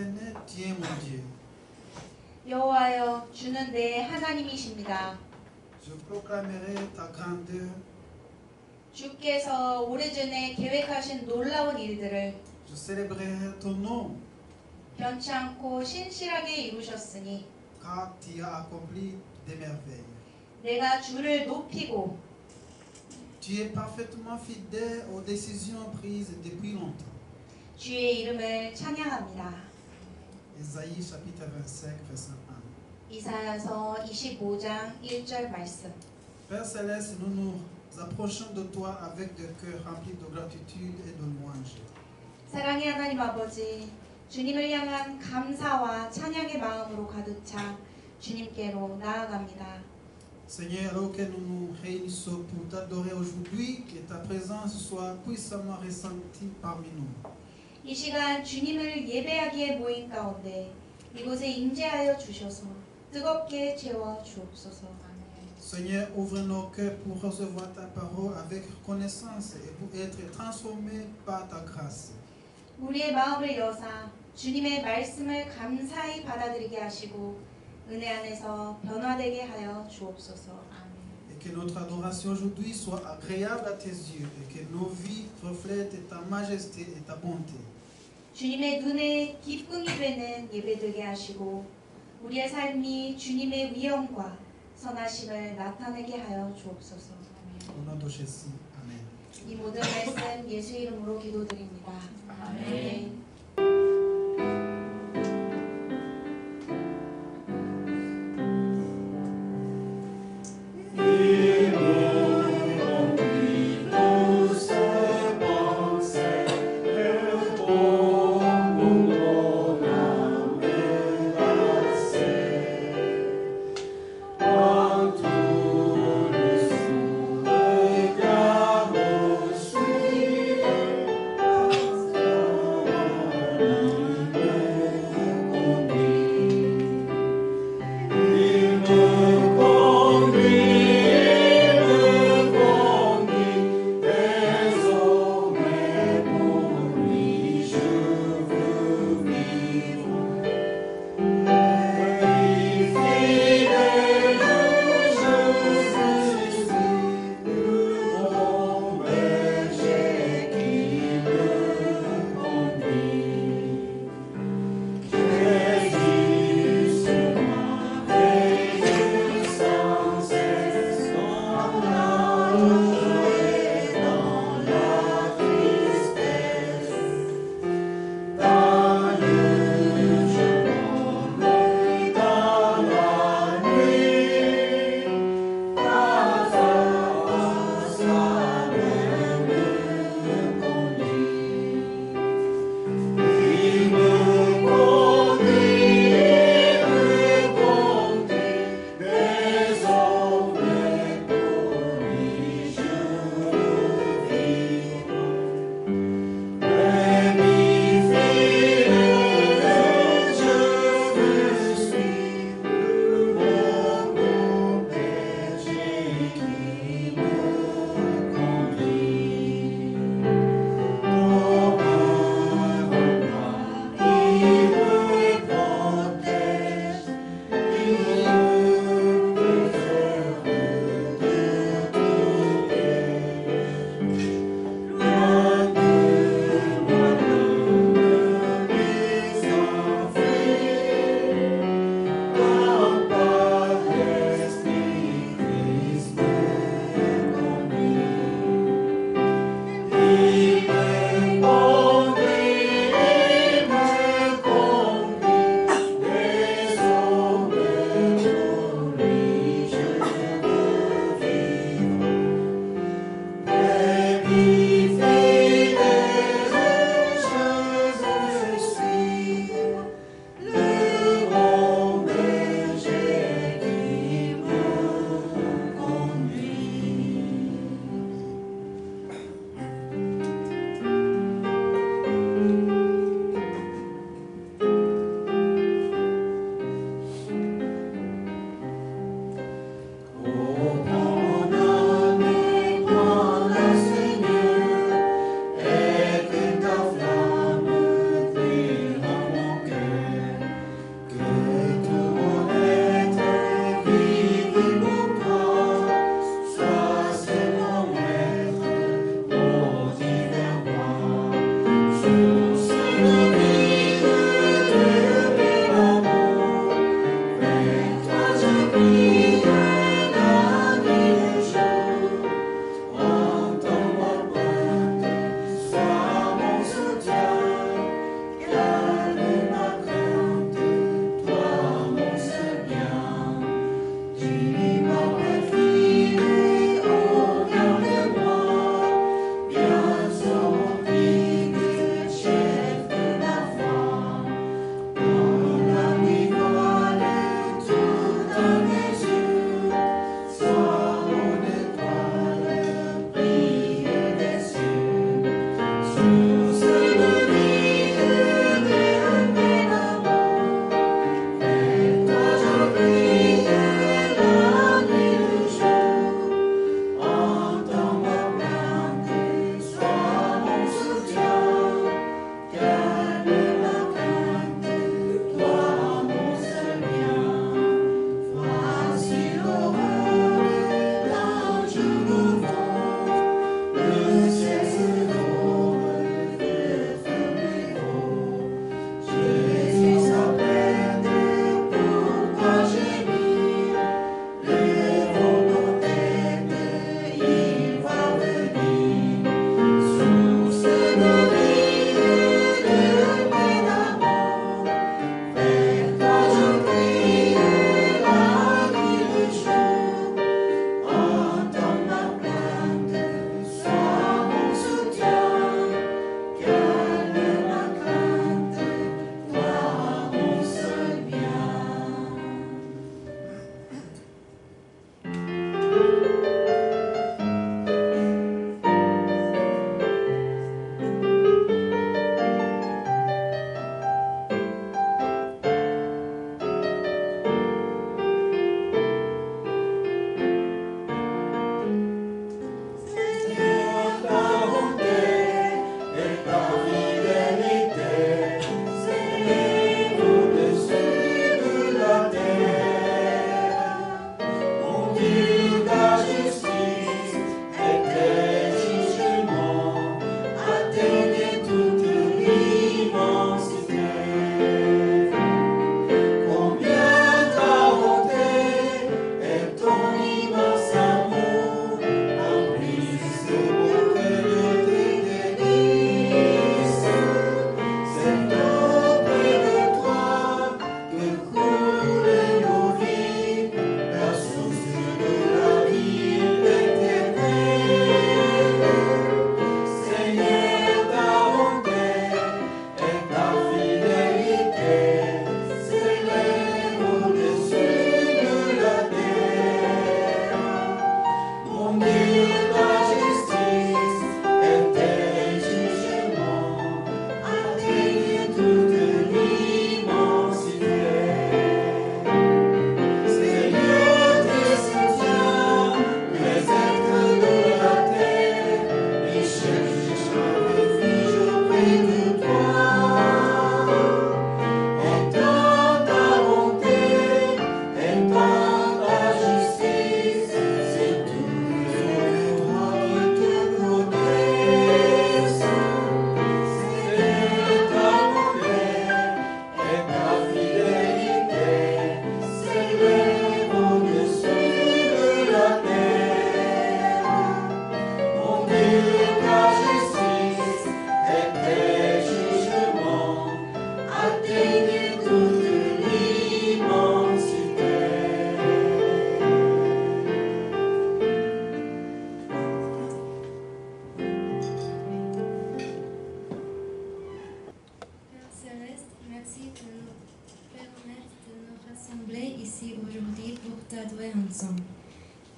l'Éternel, tu es mon Dieu. 여호와여, 주는 내 하나님이십니다. Je proclamerai ta grandeur, 주께서 오래전에 계획하신 놀라운 일들을 je célébrerai ton nom, 변치 않고 신실하게 이루셨으니 car tu as accompli des merveilles. 내가 주를 높이고 Tu es parfaitement fidèle aux décisions prises depuis longtemps. 주의 이름을 찬양합니다. Ésaïe chapitre 25, verset 1. 이사야서 25장 1절 말씀. Père Céleste, nous nous approchons de toi avec des cœurs remplis de gratitude et de louange. 사랑의 하나님 아버지, 주님을 향한 감사와 찬양의 마음으로 가득 차 주님께로 나아갑니다. Seigneur, alors que nous nous réunissons pour t'adorer aujourd'hui, que ta présence soit puissamment ressentie parmi nous. 이 시간 주님을 예배하기에 모인 가운데 이곳에 임재하여 주셔서 뜨겁게 채워 주옵소서. Seigneur, ouvre nos cœurs pour recevoir ta parole avec reconnaissance et pour être transformés par ta grâce. 우리의 마음을 여사 주님의 말씀을 감사히 받아들이게 하시고 은혜 안에서 변화되게 하여 주옵소서. Et que notre adoration aujourd'hui soit agréable à tes yeux et que nos vies reflètent ta majesté et ta bonté. 주님의 눈에 기쁨이 되는 예배되게 하시고 우리의 삶이 주님의 위엄과 선하심을 나타내게 하여 주옵소서. Au nom de Jésus. Amen. 이 모든 말씀 예수 이름으로 기도드립니다. 아멘. ensemble.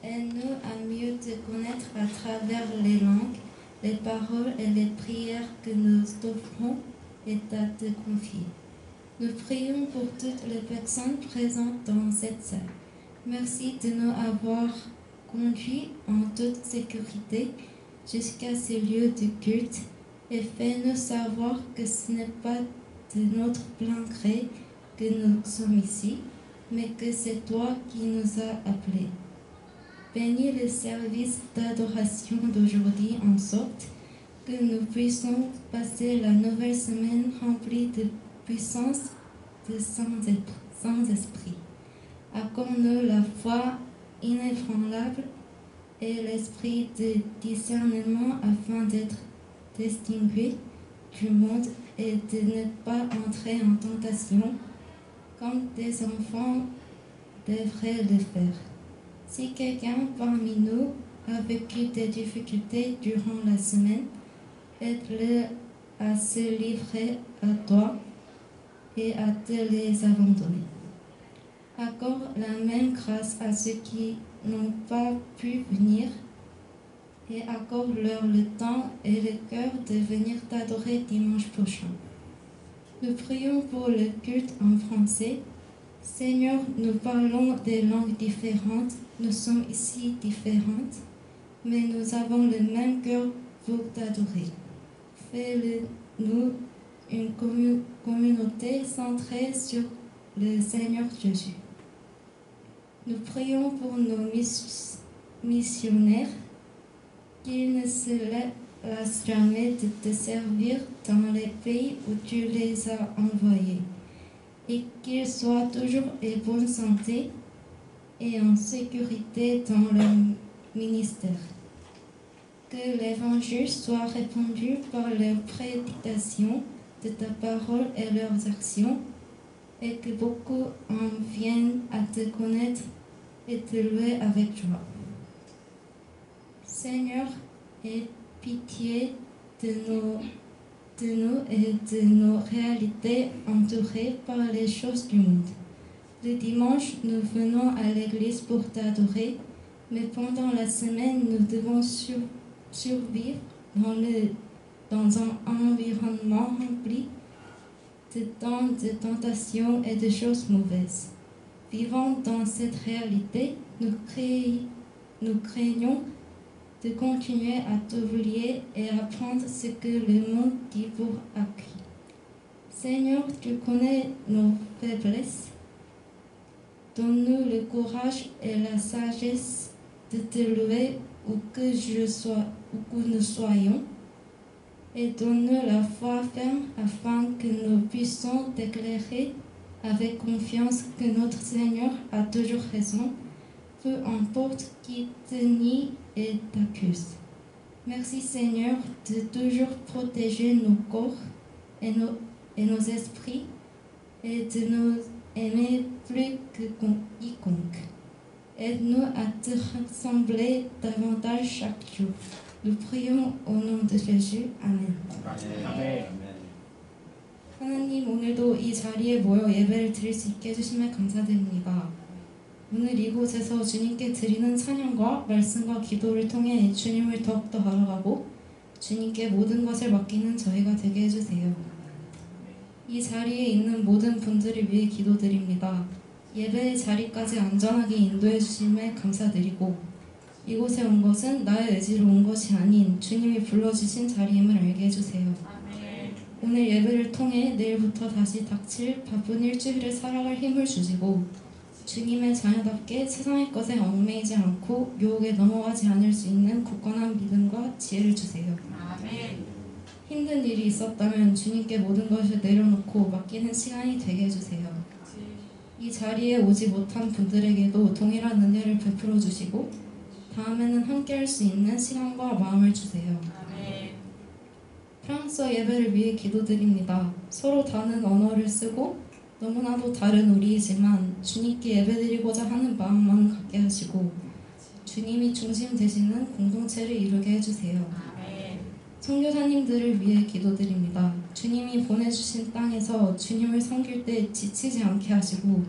Aide-nous à mieux te connaître à travers les langues, les paroles et les prières que nous t'offrons et à te confier. Nous prions pour toutes les personnes présentes dans cette salle. Merci de nous avoir conduits en toute sécurité jusqu'à ce lieu de culte et fais-nous savoir que ce n'est pas de notre plein gré que nous sommes ici, mais que c'est toi qui nous as appelés. Bénis le service d'adoration d'aujourd'hui en sorte que nous puissions passer la nouvelle semaine remplie de puissance de Saint-Esprit. Accorde-nous la foi inébranlable et l'esprit de discernement afin d'être distingués du monde et de ne pas entrer en tentation comme des enfants devraient le faire. Si quelqu'un parmi nous a vécu des difficultés durant la semaine, aide-le à se livrer à toi et à te les abandonner. Accorde la même grâce à ceux qui n'ont pas pu venir et accorde-leur le temps et le cœur de venir t'adorer dimanche prochain. Nous prions pour le culte en français. Seigneur, nous parlons des langues différentes, nous sommes ici différentes, mais nous avons le même cœur pour t'adorer. Fais-le-nous une communauté centrée sur le Seigneur Jésus. Nous prions pour nos missionnaires, qu'ils ne se lassent jamais de te servir dans les pays où tu les as envoyés, et qu'ils soient toujours en bonne santé et en sécurité dans leur ministère. Que l'Évangile soit répandu par leur prédication de ta parole et leurs actions, et que beaucoup en viennent à te connaître et te louer avec joie. Seigneur, aie pitié de nous et de nos réalités entourées par les choses du monde. Le dimanche, nous venons à l'église pour t'adorer, mais pendant la semaine, nous devons survivre dans un environnement rempli de temps de tentations et de choses mauvaises. Vivant dans cette réalité, nous craignons de continuer à t'oublier et à prendre ce que le monde dit pour acquis. Seigneur, tu connais nos faiblesses. Donne-nous le courage et la sagesse de te louer où que nous soyons, et donne-nous la foi ferme afin que nous puissions t'éclairer avec confiance que notre Seigneur a toujours raison, peu importe qui te nie et t'accuse. Merci Seigneur de toujours protéger nos corps et nos esprits et de nous aimer plus que quiconque. Aide-nous à te ressembler davantage chaque jour. Nous prions au nom de Jésus. 아멘. 아멘. 하나님, 오늘도 이 자리에 모여 예배를 드릴 수 있게 해주심에 감사드립니다. 오늘 이곳에서 주님께 드리는 찬양과 말씀과 기도를 통해 주님을 더욱더 알아가고 주님께 모든 것을 맡기는 저희가 되게 해주세요. 이 자리에 있는 모든 분들을 위해 기도드립니다. 예배의 자리까지 안전하게 인도해 주심에 감사드리고 이곳에 온 것은 나의 의지로 온 것이 아닌 주님이 불러주신 자리임을 알게 해주세요. 오늘 예배를 통해 내일부터 다시 닥칠 바쁜 일주일을 살아갈 힘을 주시고 주님의 자녀답게 세상의 것에 얽매이지 않고 유혹에 넘어가지 않을 수 있는 굳건한 믿음과 지혜를 주세요. 힘든 일이 있었다면 주님께 모든 것을 내려놓고 맡기는 시간이 되게 해주세요. 이 자리에 오지 못한 분들에게도 동일한 은혜를 베풀어 주시고 다음에는 함께 할 수 있는 시간과 마음을 주세요. 프랑스어 예배를 위해 기도드립니다. 서로 다른 언어를 쓰고 너무나도 다른 우리이지만 주님께 예배드리고자 하는 마음만 갖게 하시고 주님이 중심 되시는 공동체를 이루게 해주세요. 선교사님들을 위해 기도드립니다. 주님이 보내주신 땅에서 주님을 섬길 때 지치지 않게 하시고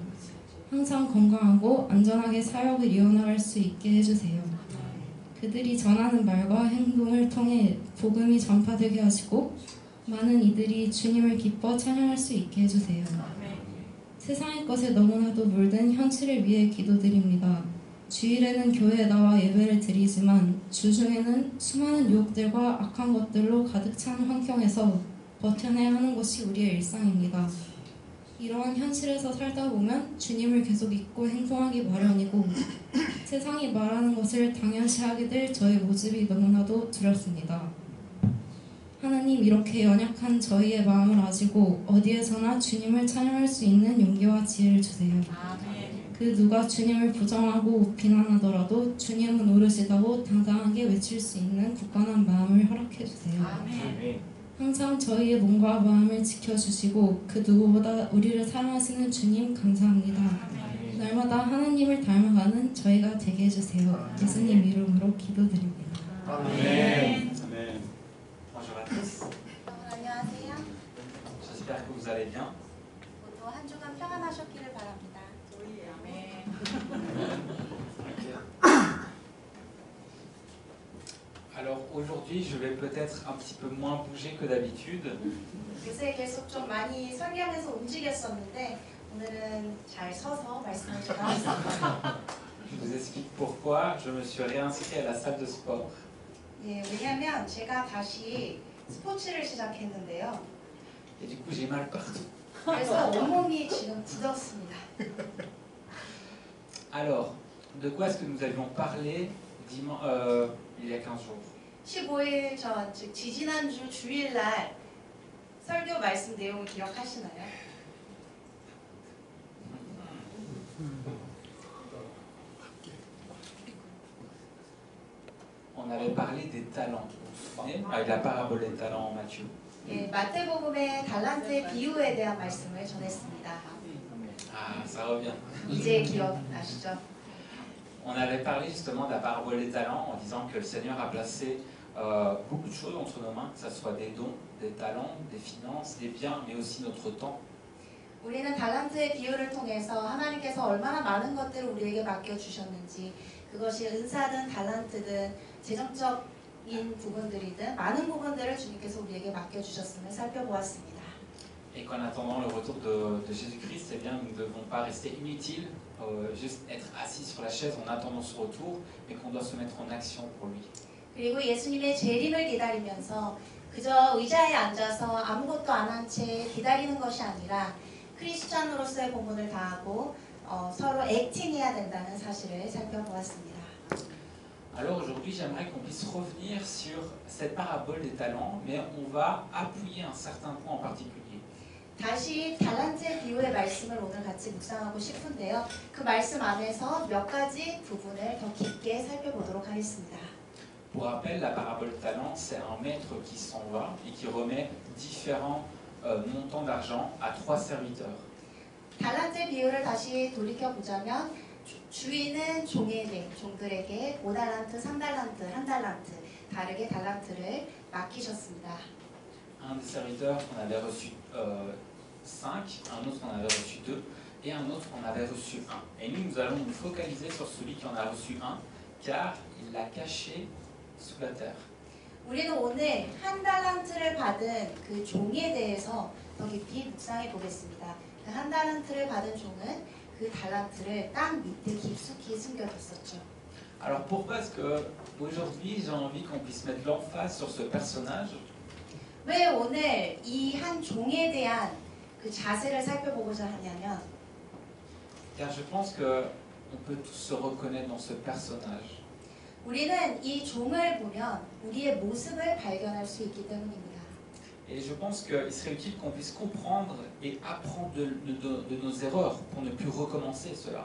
항상 건강하고 안전하게 사역을 이어나갈 수 있게 해주세요. 그들이 전하는 말과 행동을 통해 복음이 전파되게 하시고 많은 이들이 주님을 기뻐 찬양할 수 있게 해주세요. 세상의 것에 너무나도 물든 현실을 위해 기도드립니다. 주일에는 교회에 나와 예배를 드리지만 주중에는 수많은 유혹들과 악한 것들로 가득 찬 환경에서 버텨내야 하는 것이 우리의 일상입니다. 이러한 현실에서 살다 보면 주님을 계속 잊고 행동하기 마련이고 세상이 말하는 것을 당연시하게 될 저의 모습이 너무나도 두렵습니다. 하나님, 이렇게 연약한 저희의 마음을 아시고 어디에서나 주님을 찬양할 수 있는 용기와 지혜를 주세요. 그 누가 주님을 부정하고 비난하더라도 주님은 오르시다고 당당하게 외칠 수 있는 굳건한 마음을 허락해 주세요. 항상 저희의 몸과 마음을 지켜주시고 그 누구보다 우리를 사랑하시는 주님 감사합니다. 날마다 하나님을 닮아가는 저희가 되게 해주세요. 예수님 이름으로 기도드립니다. 아멘. Bonjour à tous. 안녕하세요. J'espère que vous allez bien. 모두 한 주간 평안하셨기를 바랍니다. Alors aujourd'hui, je vais peut-être un petit peu moins bouger que d'habitude. 요새 계속 좀 많이 설명해서 움직였었는데 오늘은 잘 서서 말씀을 전하겠습니다. Je vous explique pourquoi je me suis réinscrit à la salle de sport. 예, 왜냐하면 제가 다시 스포츠를 시작했는데요. Et du coup, j'ai mal partout. 그래서 온몸이 지금 굳었습니다. Alors, de quoi est-ce que nous avions parlé il y a 15 jours? 15일 전, 즉 지지난주 주일날 설교 말씀 내용을 기억하시나요? On avait parlé des talents. Vous vous souvenez? Avec la parabole des talents en Matthieu. 예, 마태복음의 달란트의 비유에 대한 말씀을 전했습니다. Ah, ça revient. 이제 기억나시죠? On avait parlé justement de la parabole des talents en disant que le Seigneur a placé beaucoup de choses entre nos mains, que ce soit des dons, des talents, des finances, des biens, mais aussi notre temps. 우리는 달란트의 비유를 통해서 하나님께서 얼마나 많은 것들을 우리에게 맡겨주셨는지, 그것이 은사든 달란트든 재정적인 부분들이든 많은 부분들을 주님께서 우리에게 맡겨주셨음을 살펴보았습니다. Et qu'en attendant le retour de Jésus-Christ, eh bien, nous ne devons pas rester inutiles, juste être assis sur la chaise en attendant ce retour, mais qu'on doit se mettre en action pour lui. 그리고 예수님의 재림을 기다리면서 그저 의자에 앉아서 아무것도 안 한 채 기다리는 것이 아니라 크리스찬으로서의 본분을 다하고 서로 액팅해야 된다는 사실을 살펴보았습니다. Alors aujourd'hui, j'aimerais qu'on puisse revenir sur cette parabole des talents, mais on va appuyer un certain point en particulier. 다시 달란트의 비유의 말씀을 오늘 같이 묵상하고 싶은데요. 그 말씀 안에서 몇 가지 부분을 더 깊게 살펴보도록 하겠습니다. Pour rappel, la parabole des talents, c'est un maître qui s'en va et qui remet différents montants d'argent à 3 serviteurs. 달란트의 비유를 다시 돌이켜보자면 주인은 종들에게 5달란트, 3달란트, 1달란트 다르게 달란트를 맡기셨습니다. Un des serviteurs en avait reçu 5, un autre en avait reçu 2 et un autre en avait reçu 1. Et nous allons nous focaliser sur celui qui en a reçu 1 car il l'a caché sous la terre. 우리는 오늘 1달란트를 받은 그 종에 대해서 더 깊이 묵상해 보겠습니다. 그 1달란트를 받은 종은 그 달란트를 땅 밑에 깊숙이 숨겨뒀었죠. Alors pourquoi est-ce que aujourd'hui j'ai envie qu'on puisse mettre l'emphase sur ce personnage? 왜 오늘 이 한 종에 대한 그 자세를 살펴보고자 하냐면 Car je pense qu'on peut tous se reconnaître dans ce personnage. 우리는 이 종을 보면 우리의 모습을 발견할 수 있기 때문입니다. Et je pense qu'il serait utile qu'on puisse comprendre et apprendre de nos erreurs pour ne plus recommencer cela.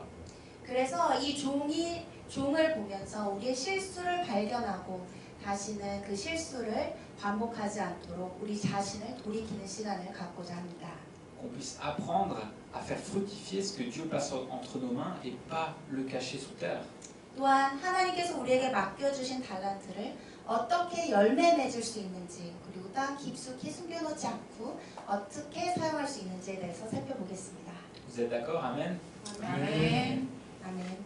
그래서 이 종을 보면서 우리의 실수를 발견하고 다시는 그 실수를 반복하지 않도록 우리 자신을 돌이키는 시간을 갖고자 합니다. Qu'on puisse apprendre à faire fructifier ce que Dieu place entre nos mains et pas le cacher sous terre. 또한 하나님께서 우리에게 맡겨주신 달란트를 어떻게 열매 맺을 수 있는지 그리고 땅 깊숙이 숨겨놓지 않고 어떻게 사용할 수 있는지에 대해서 살펴보겠습니다. Vous êtes d'accord? Amen? 아멘. 아멘.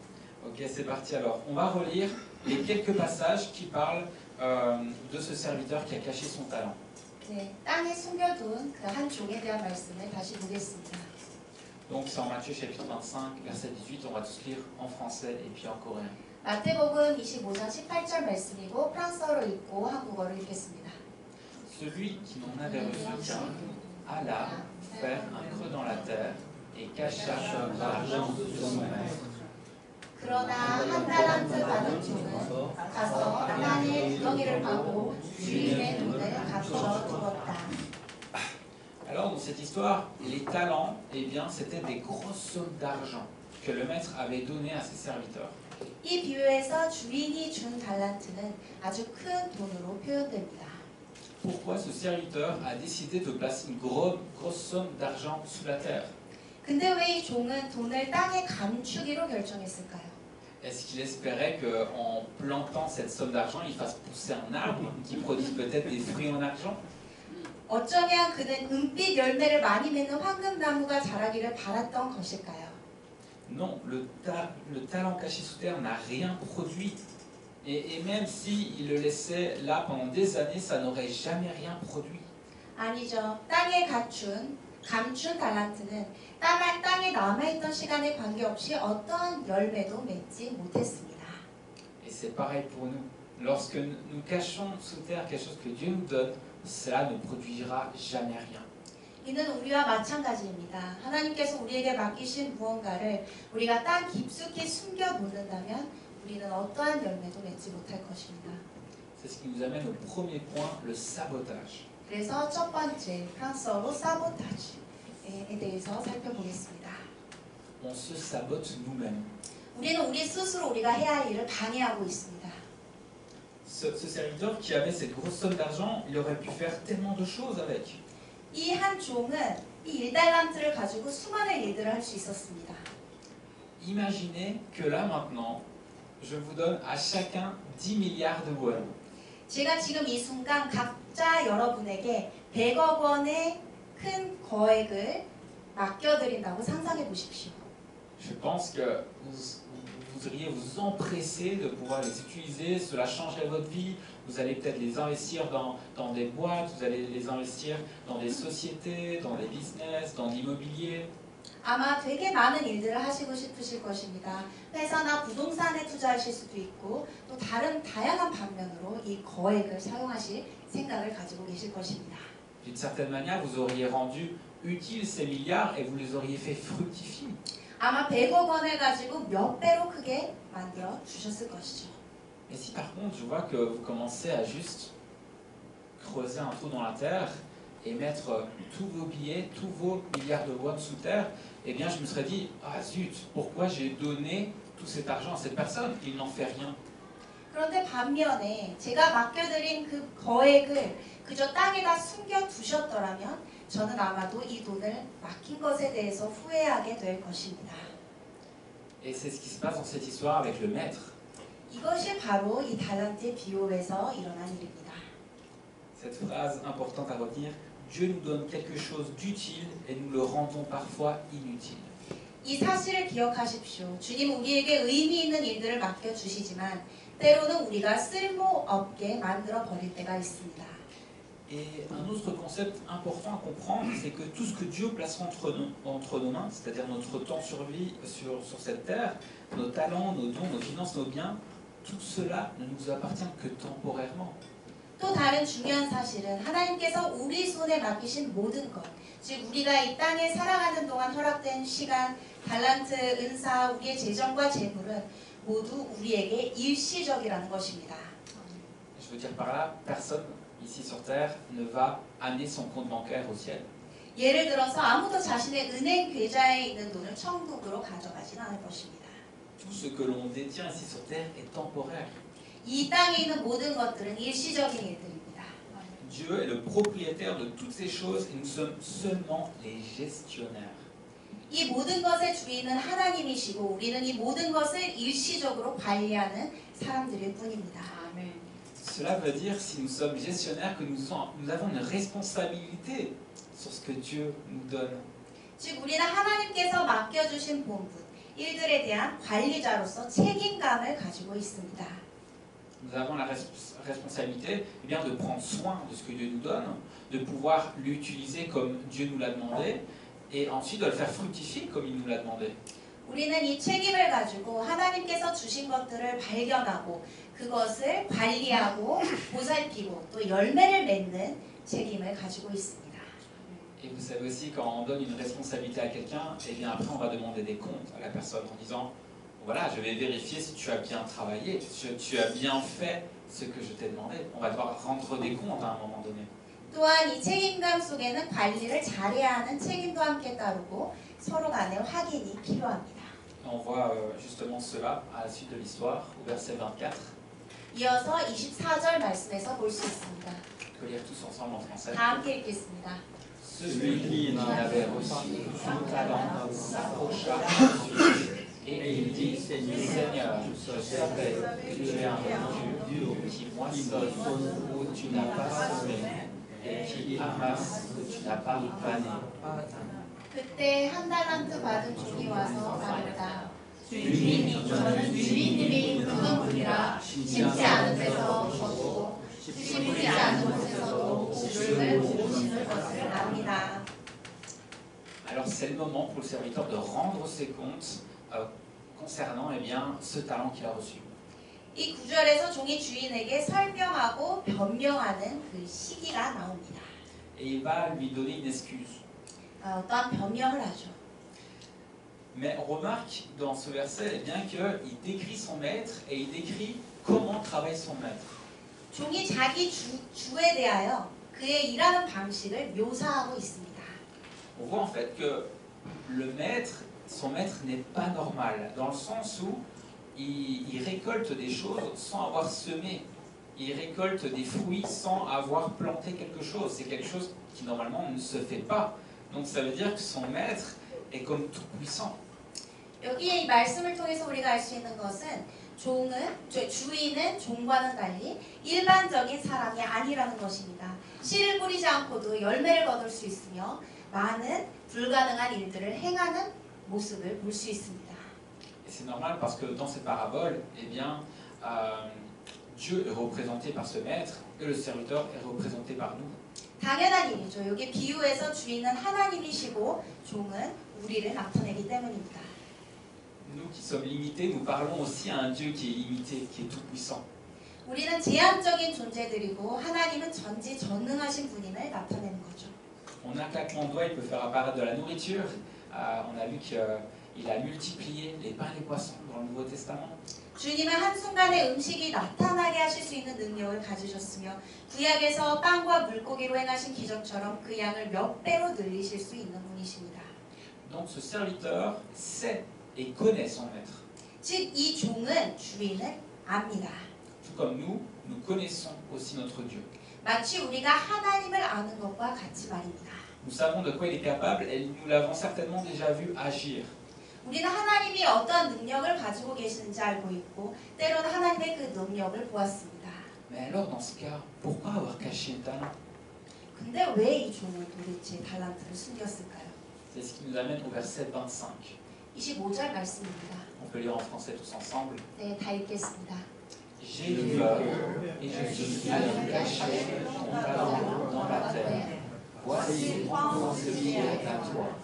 Ok, c'est parti alors. On va relire les quelques passages qui parlent de ce serviteur qui a caché son talent. 네, 땅에 숨겨둔 그 한 종에 대한 말씀을 다시 보겠습니다. Donc c'est en Matthieu chapitre 25, verset 18. On va tous lire en français et puis en coréen. 마태복음 25장 18절 말씀이고 프랑스어로 읽고 한국어로 읽겠습니다. Celui qui n'en avait reçu qu'un alla faire un creux dans la terre et cacha l'argent de son maître. 그러나 한 달란트 받은 종은 가서 하나님의 구덩이를 파고 주인의 돈을 감춰 두었다. Alors dans cette histoire, les talents, eh bien, c'était des grosses sommes d'argent que le maître avait données à ses serviteurs. 이 비유에서 주인이 준 달란트는 아주 큰 돈으로 표현됩니다. Pourquoi ce serviteur a décidé de placer une grosse somme d'argent sous la terre? 근데 왜 이 종은 돈을 땅에 감추기로 결정했을까요? Est-ce qu'il espérait qu'en plantant cette somme d'argent, il fasse pousser un arbre qui produise peut-être des fruits en argent? 어쩌면 그는 은빛 열매를 많이 맺는 황금나무가 자라기를 바랐던 것일까요? Non, le talent caché sous terre n'a rien produit. Et même s'il le laissait là pendant des années, ça n'aurait jamais rien produit. 아니죠. 땅에 감춘 달란트는 땅에 남아있던 시간에 관계없이 어떠한 열매도 맺지 못했습니다. Et c'est pareil pour nous. Lorsque nous cachons sous terre quelque chose que Dieu nous donne, cela ne produira jamais rien. 이는 우리와 마찬가지입니다. 하나님께서 우리에게 맡기신 무언가를 우리가 땅 깊숙이 숨겨 놓는다면 우리는 어떠한 열매도 맺지 못할 것입니다. C'est ce qui nous amène au premier point, le sabotage. 그래서 첫 번째 프랑스어로 사보타지에 대해서 살펴보겠습니다. On se sabote nous-mêmes. 우리는 우리 스스로 우리가 해야 할 일을 방해하고 있습니다. Ce serviteur qui avait cette grosse somme d'argent, il aurait pu faire tellement de choses avec. 이 한 종은 이 1달란트를 가지고 수많은 일들을 할 수 있었습니다. Imaginez que là maintenant, je vous donne à chacun 10 milliards de won. 제가 지금 이 순간 각자 여러분에게 100억 원의 큰 거액을 맡겨드린다고 상상해 보십시오. Je pense que vous voudriez vous empresser de pouvoir les utiliser, cela changerait votre vie. Vous allez peut-être les investir dans des boîtes, vous allez les investir dans des sociétés, dans des business, dans l'immobilier. 아마 되게 많은 일들을 하시고 싶으실 것입니다. 회사나 부동산에 투자하실 수도 있고 또 다른 다양한 방면으로 이 거액을 사용하실 생각을 가지고 계실 것입니다. D'une certaine manière, vous auriez rendu utiles ces milliards et vous les auriez fait fructifier. 아마 100억 원을 가지고 몇 배로 크게 만들어 주셨을 것이죠. Et si par contre je vois que vous commencez à juste creuser un trou dans la terre et mettre tous vos billets, tous vos milliards de won sous terre, eh bien je me serais dit, ah zut, pourquoi j'ai donné tout cet argent à cette personne? Il n'en fait rien. 그런데 반면에 제가 맡겨드린 그 거액을 그저 땅에다 숨겨 두셨더라면 저는 아마도 이 돈을 맡긴 것에 대해서 후회하게 될 것입니다. Et c'est ce qui se passe dans cette histoire avec le maître. 이것이 바로 이 달란트의 비유에서 일어난 일입니다. Cette phrase importante à retenir, Dieu nous donne quelque chose d'utile et nous le rendons parfois inutile. 이 사실을 기억하십시오. 주님 우리에게 의미 있는 일들을 맡겨주시지만 때로는 우리가 쓸모없게 만들어 버릴 때가 있습니다. Et un autre concept important à comprendre, c'est que tout ce que Dieu place entre nos mains, c'est-à-dire notre temps sur cette terre, nos talents, nos dons, nos finances, nos biens, tout cela ne nous appartient que temporairement. 또 다른 중요한 사실은 하나님께서 우리 손에 맡기신 모든 것, 즉 우리가 이 땅에 살아가는 동안 허락된 시간, 달란트, 은사, 우리의 재정과 재물은 모두 우리에게 일시적이라는 것입니다. Je veux dire par là, personne ici sur terre ne va amener son compte bancaire au ciel. 예를 들어서 아무도 자신의 은행 계좌에 있는 돈을 천국으로 가져가진 않을 것입니다. Tout ce que l'on détient ici sur terre est temporaire. 이 땅에 있는 모든 것들은 일시적인 일들입니다. Dieu est le propriétaire de toutes ces choses et nous sommes seulement les gestionnaires. 이 모든 것의 주인은 하나님이시고 우리는 이 모든 것을 일시적으로 관리하는 사람들일 뿐입니다. 아멘. Cela veut dire, si nous sommes gestionnaires, que nous avons une responsabilité sur ce que Dieu nous donne. 즉 우리는 하나님께서 맡겨주신 본분, 일들에 대한 관리자로서 책임감을 가지고 있습니다. Nous avons la responsabilité eh bien, de prendre soin de ce que Dieu nous donne, de pouvoir l'utiliser comme Dieu nous l'a demandé, et ensuite de le faire fructifier comme il nous l'a demandé. 우리는 이 책임을 가지고 하나님께서 주신 것들을 발견하고 그것을 관리하고 보살피고 또 열매를 맺는 책임을 가지고 있습니다. Et vous savez aussi, quand on donne une responsabilité à quelqu'un, eh bien après on va demander des comptes à la personne en disant voilà, je vais vérifier si tu as bien travaillé, si tu as bien fait ce que je t'ai demandé. On va devoir rendre des comptes à un moment donné. 또한 이 책임감 속에는 관리를 잘해야 하는 책임도 함께 따르고 서로 간의 확인이 필요합니다. On voit justement cela à la suite de l'histoire, au verset 24. 이어서 24절 말씀에서 볼 수 있습니다. On peut lire tous ensemble en français. 다 함께 읽겠습니다. Celui qui avait reçu 1 talent s'approcha et il dit Seigneur, je savais que tu es un Dieu qui moissonne où tu n'as pas semé et qui amasse où tu n'as pas vanné. 그때 한 달란트 받은 종이 와서 말했다. 주인이 저는 주인님이 부은 분이라 심지 않은 데서 걷고 심지 않은 곳에서도 옥을 모으시는 것을 압니다. Alors c'est le moment pour le serviteur de rendre ses comptes concernant eh bien, ce talent qu'il a reçu. 이 구절에서 종이 주인에게 설명하고 변명하는 그 시기가 나옵니다. Et il va lui donner une excuse. 어떠한 변명을 하죠. Mais on remarque dans ce verset eh bien, qu'il décrit son maître et il décrit comment travaille son maître. 종이 자기 주에 대하여 그의 일하는 방식을 묘사하고 있습니다. On voit en fait que le maître, son maître n'est pas normal, dans le sens où il récolte des choses sans avoir semé. Il récolte des fruits sans avoir planté quelque chose. C'est quelque chose qui normalement ne se fait pas. Donc ça veut dire que son maître est comme tout puissant. 여기에 이 말씀을 통해서 우리가 알 수 있는 것은 주인은 종과는 달리 일반적인 사람이 아니라는 것입니다. 씨를 뿌리지 않고도 열매를 거둘 수 있으며 많은 불가능한 일들을 행하는 모습을 볼 수 있습니다. Et c'est normal parce que dans cette parabole, eh bien, Dieu est représenté par ce maître et le serviteur est représenté par nous. 당연한 일이죠. 여기 비유에서 주인은 하나님이시고 종은 우리를 나타내기 때문입니다. Nous qui sommes limités, nous parlons aussi à un Dieu qui est limité, qui est tout puissant. 우리는 제한적인 존재들이고 하나님은 전지전능하신 분임을 나타내는 거죠. En un claquement de doigts, il peut faire apparaître de la nourriture. On a vu qu'il a multiplié les pains et les poissons dans le Nouveau Testament. 주님은 한순간에 음식이 나타나게 하실 수 있는 능력을 가지셨으며 구약에서 빵과 물고기로 행하신 기적처럼 그 양을 몇 배로 늘리실 수 있는 분이십니다. Donc ce serviteur sait et connaît son maître. 즉 이 종은 주인을 압니다. Tout comme nous connaissons aussi notre Dieu. 마치 우리가 하나님을 아는 것과 같이 말입니다. Nous savons de quoi il est capable et nous l'avons certainement déjà vu agir. 우리는 하나님이 어떤 능력을 가지고 계시는지 알고 있고 때로는 하나님의 그 능력을 보았습니다. Mais alors dans ce cas, pourquoi avoir caché le talent? 근데 왜 이 종은 도대체 달란트를 숨겼을까요? C'est ce qui nous amène au verset 25. 25절 말씀입니다. On peut lire en français tous ensemble. 네, 다 읽겠습니다. J'ai eu peur et je suis allé cacher ton talent dans la terre. Voici prends ce qui est à toi.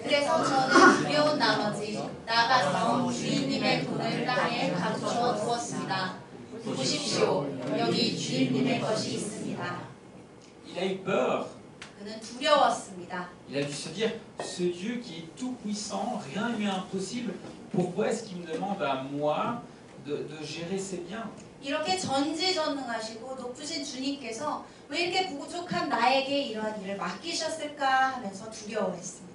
그래서 저는 두려운 나머지 나가서 주인님의 돈을 땅에 감춰 두었습니다. 보십시오, 여기 주인님의 것이 있습니다. Il a eu peur. 그는 두려웠습니다. Il a dû se dire, ce Dieu qui est tout puissant, rien ne lui est impossible, pourquoi est-ce qu'il me demande à moi de gérer ses biens? 이렇게 전지전능하시고 높으신 주님께서 왜 이렇게 부족한 나에게 이러한 일을 맡기셨을까 하면서 두려워했습니다.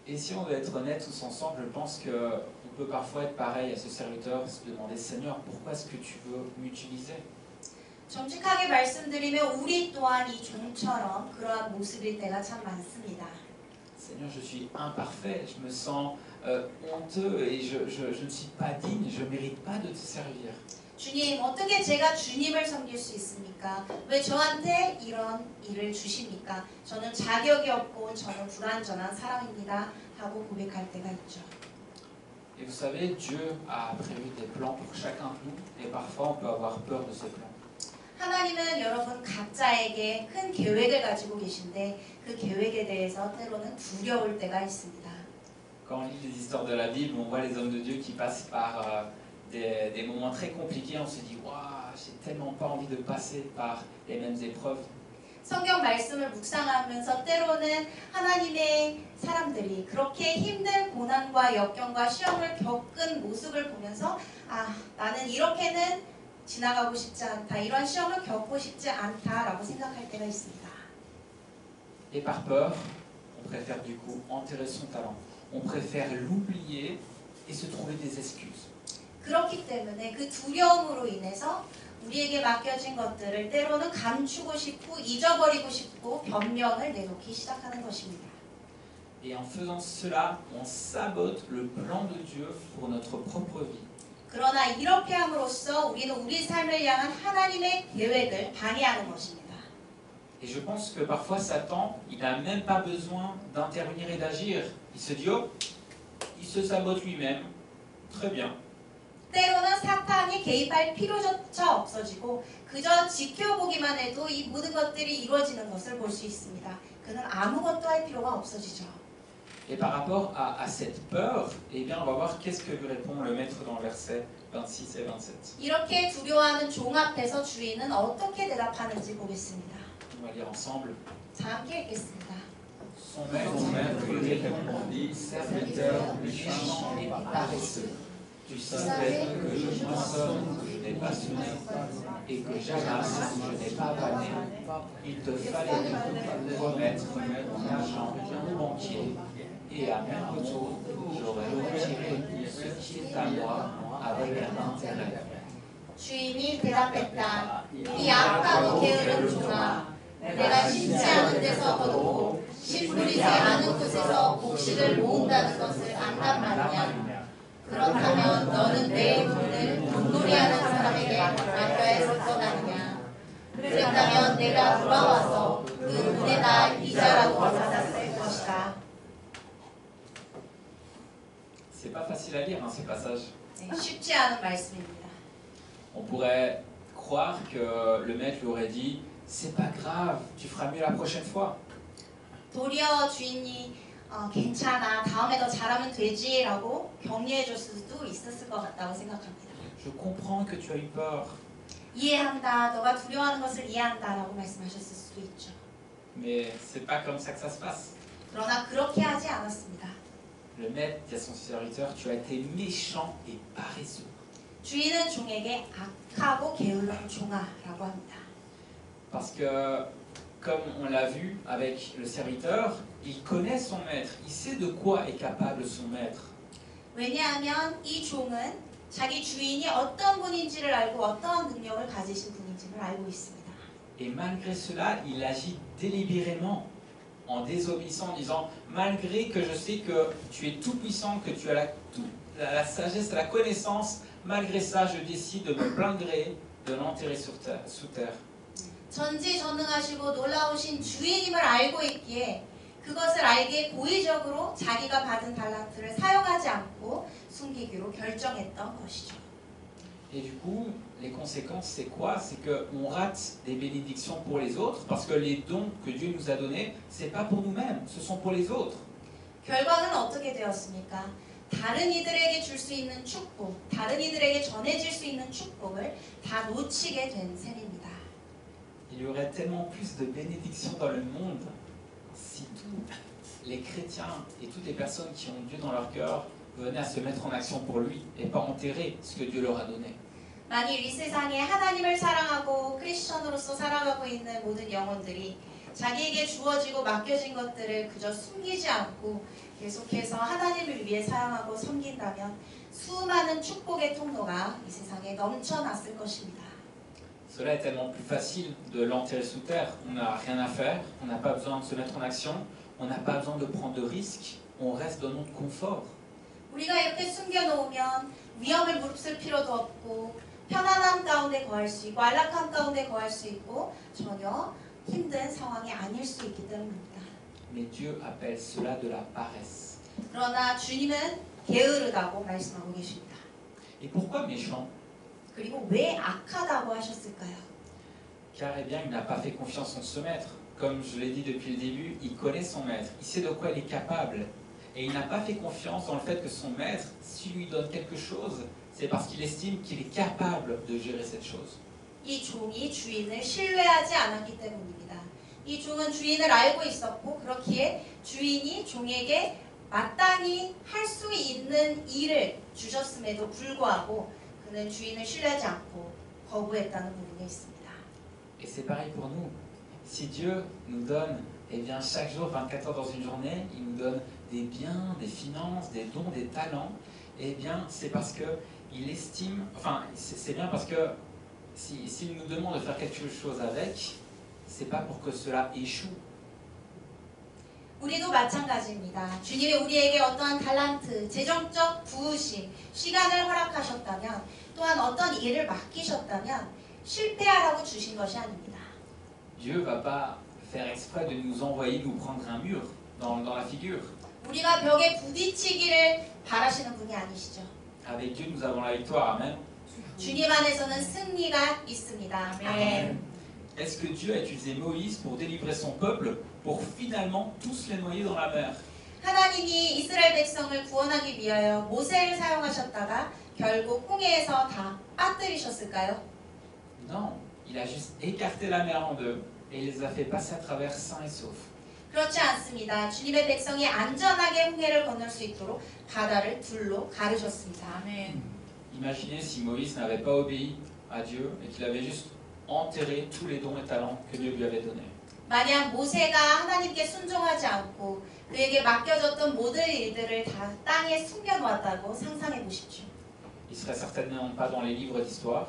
Et si on veut être honnête tous ensemble, je pense qu'on peut parfois être pareil à ce serviteur, se demander, Seigneur, pourquoi est-ce que tu veux m'utiliser? 정직하게 말씀드리면 우리 또한 이 종처럼 그러한 모습일 때가 참 많습니다. Seigneur, je suis imparfait, je me sens honteux et je ne suis pas digne, je ne mérite pas de te servir. 주님, 어떻게 제가 주님을 섬길 수 있습니까? 왜 저한테 이런 일을 주십니까? 저는 자격이 없고 저는 불완전한 사람입니다. 하고 고백할 때가 있죠. Et vous savez, Dieu a prévu des plans pour chacun de nous et parfois on peut avoir peur de ces plans. 하나님은 여러분 각자에게 큰 계획을 가지고 계신데 그 계획에 대해서 때로는 두려울 때가 있습니다. Quand on lit les histoires de la Bible, on voit les hommes de Dieu qui passent par des moments très compliqués, on se dit waouh, j'ai tellement pas envie de passer par les mêmes épreuves. 성경 말씀을 묵상하면서 때로는 하나님의 사람들이 그렇게 힘든 고난과 역경과 시험을 겪은 모습을 보면서 아, 나는 이렇게는 지나가고 싶지 않다. 이런 시험을 겪고 싶지 않다라고 생각할 때가 있습니다. Et par peur, on préfère du coup enterrer son talent. On préfère l'oublier et se trouver des excuses. 그렇기 때문에 그 두려움으로 인해서 우리에게 맡겨진 것들을 때로는 감추고 싶고 잊어버리고 싶고 변명을 내놓기 시작하는 것입니다. Et en faisant cela, on sabote le plan de Dieu pour notre propre vie. 그러나 이렇게 함으로써 우리는 우리 삶을 향한 하나님의 계획을 방해하는 것입니다. Et je pense que parfois Satan, il n'a même pas besoin d'intervenir et d'agir. Il se dit, oh, il se sabote lui-même. Très bien. 때로는 사탄이 개입할 필요조차 없어지고 그저 지켜보기만 해도 이 모든 것들이 이루어지는 것을 볼 수 있습니다. 그는 아무것도 할 필요가 없어지죠. Et par rapport à cette peur, eh bien, on va voir qu'est-ce que lui répond le maître dans le verset 26 et 27. 이렇게 두려워하는 종 앞에서 주인은 어떻게 대답하는지 보겠습니다. On va lire ensemble. 자, 함께 읽겠습니다. Son maître lui répondit, serviteur méchant et paresseux. Tu savais que je moissonne, que je n'ai pas semé, et que j'amasse, que je n'ai pas vanné. Il te fallait remettre mon argent au banquier, et à mon retour, j'aurais retiré ce qui est à moi avec un intérêt. 주인이 대답했다. 이 악하고 게으른 종아, 내가 심지 않은 데서 거두고 씨 뿌리지 않은 곳에서 곡식을 모은다는 것을 안단 말이냐. 그렇다면 너는 내 돈을 돈놀이하는 사람에게 맡겨야 했을 것 아니냐. 그랬다면 내가 돌아와서 그 돈에다 이자라고 받았을 것이다. C'est pas facile à lire, hein, ces passages. 네, 쉽지 않은 말씀입니다. On pourrait croire que le maître lui aurait dit, c'est pas grave, tu feras mieux la prochaine fois. 도리어 주인이 괜찮아, 다음에 더 잘하면 되지라고 격려해줄 수도 있었을 것 같다고 생각합니다. Je comprends que tu as eu peur. 이해한다, 너가 두려워하는 것을 이해한다라고 말씀하셨을 수도 있죠. Mais c'est pas comme ça que ça se passe. 그러나 그렇게 하지 않았습니다. Le maître dit à son serviteur, tu as été méchant et paresseux. 주인은 종에게 악하고 게으른 종아라고 합니다. Parce que, comme on l'a vu avec le serviteur, il connaît son maître, il sait de quoi est capable son maître. 왜냐하면 이 종은 자기 주인이 어떤 분인지를 알고 어떠한 능력을 가지신 분인지를 알고 있습니다. Et malgré cela, il agit délibérément, en désobéissant, en disant, malgré que je sais que tu es tout puissant, que tu as la sagesse, la connaissance, malgré ça, je décide de me plein gré de l'enterrer sous terre. 전지전능하시고 놀라우신 주인임을 알고 있기에 그것을 알기에 고의적으로 자기가 받은 달란트를 사용하지 않고 숨기기로 결정했던 것이죠. Et du coup, les conséquences, c'est quoi? C'est qu'on rate des bénédictions pour les autres, parce que les dons que Dieu nous a donnés, c'est pas pour nous-mêmes, ce sont pour les autres. 결과는 어떻게 되었습니까? 다른 이들에게 줄 수 있는 축복, 다른 이들에게 전해질 수 있는 축복을 다 놓치게 된 셈입니다. Il y aurait tellement plus de bénédictions dans le monde si tous les chrétiens et toutes les personnes qui ont Dieu dans leur cœur venaient à se mettre en action pour lui et pas enterrer ce que Dieu leur a donné. 만일 이 세상에 하나님을 사랑하고 크리스천으로서 살아가고 있는 모든 영혼들이 자기에게 주어지고 맡겨진 것들을 그저 숨기지 않고 계속해서 하나님을 위해 사용하고 섬긴다면 수많은 축복의 통로가 이 세상에 넘쳐났을 것입니다. Cela est tellement plus facile de l'enterrer sous terre. On n'a rien à faire, on n'a pas besoin de se mettre en action, on n'a pas besoin de prendre de risques, on reste dans notre confort. 우리가 이렇게 숨겨놓으면 위험을 무릅쓸 필요도 없고 편안함 가운데 거할 수 있고 안락함 가운데 거할 수 있고 전혀 힘든 상황이 아닐 수 있기 때문입니다. Mais Dieu appelle cela de la paresse. 그러나 주님은 게으르다고 말씀하고 계십니다. Et pourquoi méchant? 그리고 왜 악하다고 하셨을까요? Car eh bien, il n'a pas fait confiance en ce maître. Comme je l'ai dit depuis le début, il connaît son maître, il sait de quoi il est capable. Et il n'a pas fait confiance dans le fait que son maître, s'il lui donne quelque chose, c'est parce qu'il estime qu'il est capable de gérer cette chose. 이 종이 주인을 신뢰하지 않았기 때문입니다. 이 종은 주인을 알고 있었고 그렇기에 주인이 종에게 마땅히 할 수 있는 일을 주셨음에도 불구하고 그는 주인을 신뢰하지 않고 거부했다는 부분에 있습니다. Et c'est pareil pour nous. Si Dieu nous donne, eh bien, chaque jour, 24 heures dans une journée, il nous donne des biens, des finances, des dons, des talents, eh bien, c'est parce qu'il estime, enfin, c'est bien parce que s'il nous demande de faire quelque chose avec, c'est pas pour que cela échoue. 우리도 마찬가지입니다. 주님이 우리에게 어떠한 달란트, 재정적 부으심, 시간을 허락하셨다면 또한 어떤 일을 맡기셨다면 실패하라고 주신 것이 아닙니다. Dieu va pas faire exprès de nous envoyer nous prendre un mur dans la figure. 우리가 벽에 부딪히기를 바라시는 분이 아니시죠. Avec Dieu, nous avons la victoire. Amen. 주님 안에서는 승리가 있습니다. 아멘. Est-ce que Dieu a utilisé Moïse pour délivrer son peuple, pour finalement tous les noyer dans la mer? 하나님이 이스라엘 백성을 구원하기 위하여 모세를 사용하셨다가 결국 홍해에서 다 빠뜨리셨을까요? Non, il a juste écarté la mer en deux et il les a fait passer à travers sains et saufs. 그렇지 않습니다. 주님의 백성이 안전하게 홍해를 건널 수 있도록 바다를 둘로 가르셨습니다. 아멘. Imaginez si Moïse n'avait pas obéi à Dieu et qu'il avait juste enterré tous les dons et talents que Dieu lui avait donnés. 만약 모세가 하나님께 순종하지 않고 그에게 맡겨졌던 모든 일들을 다 땅에 숨겨놓았다고 상상해 보십시오. Il serait certainement pas dans les livres d'histoire,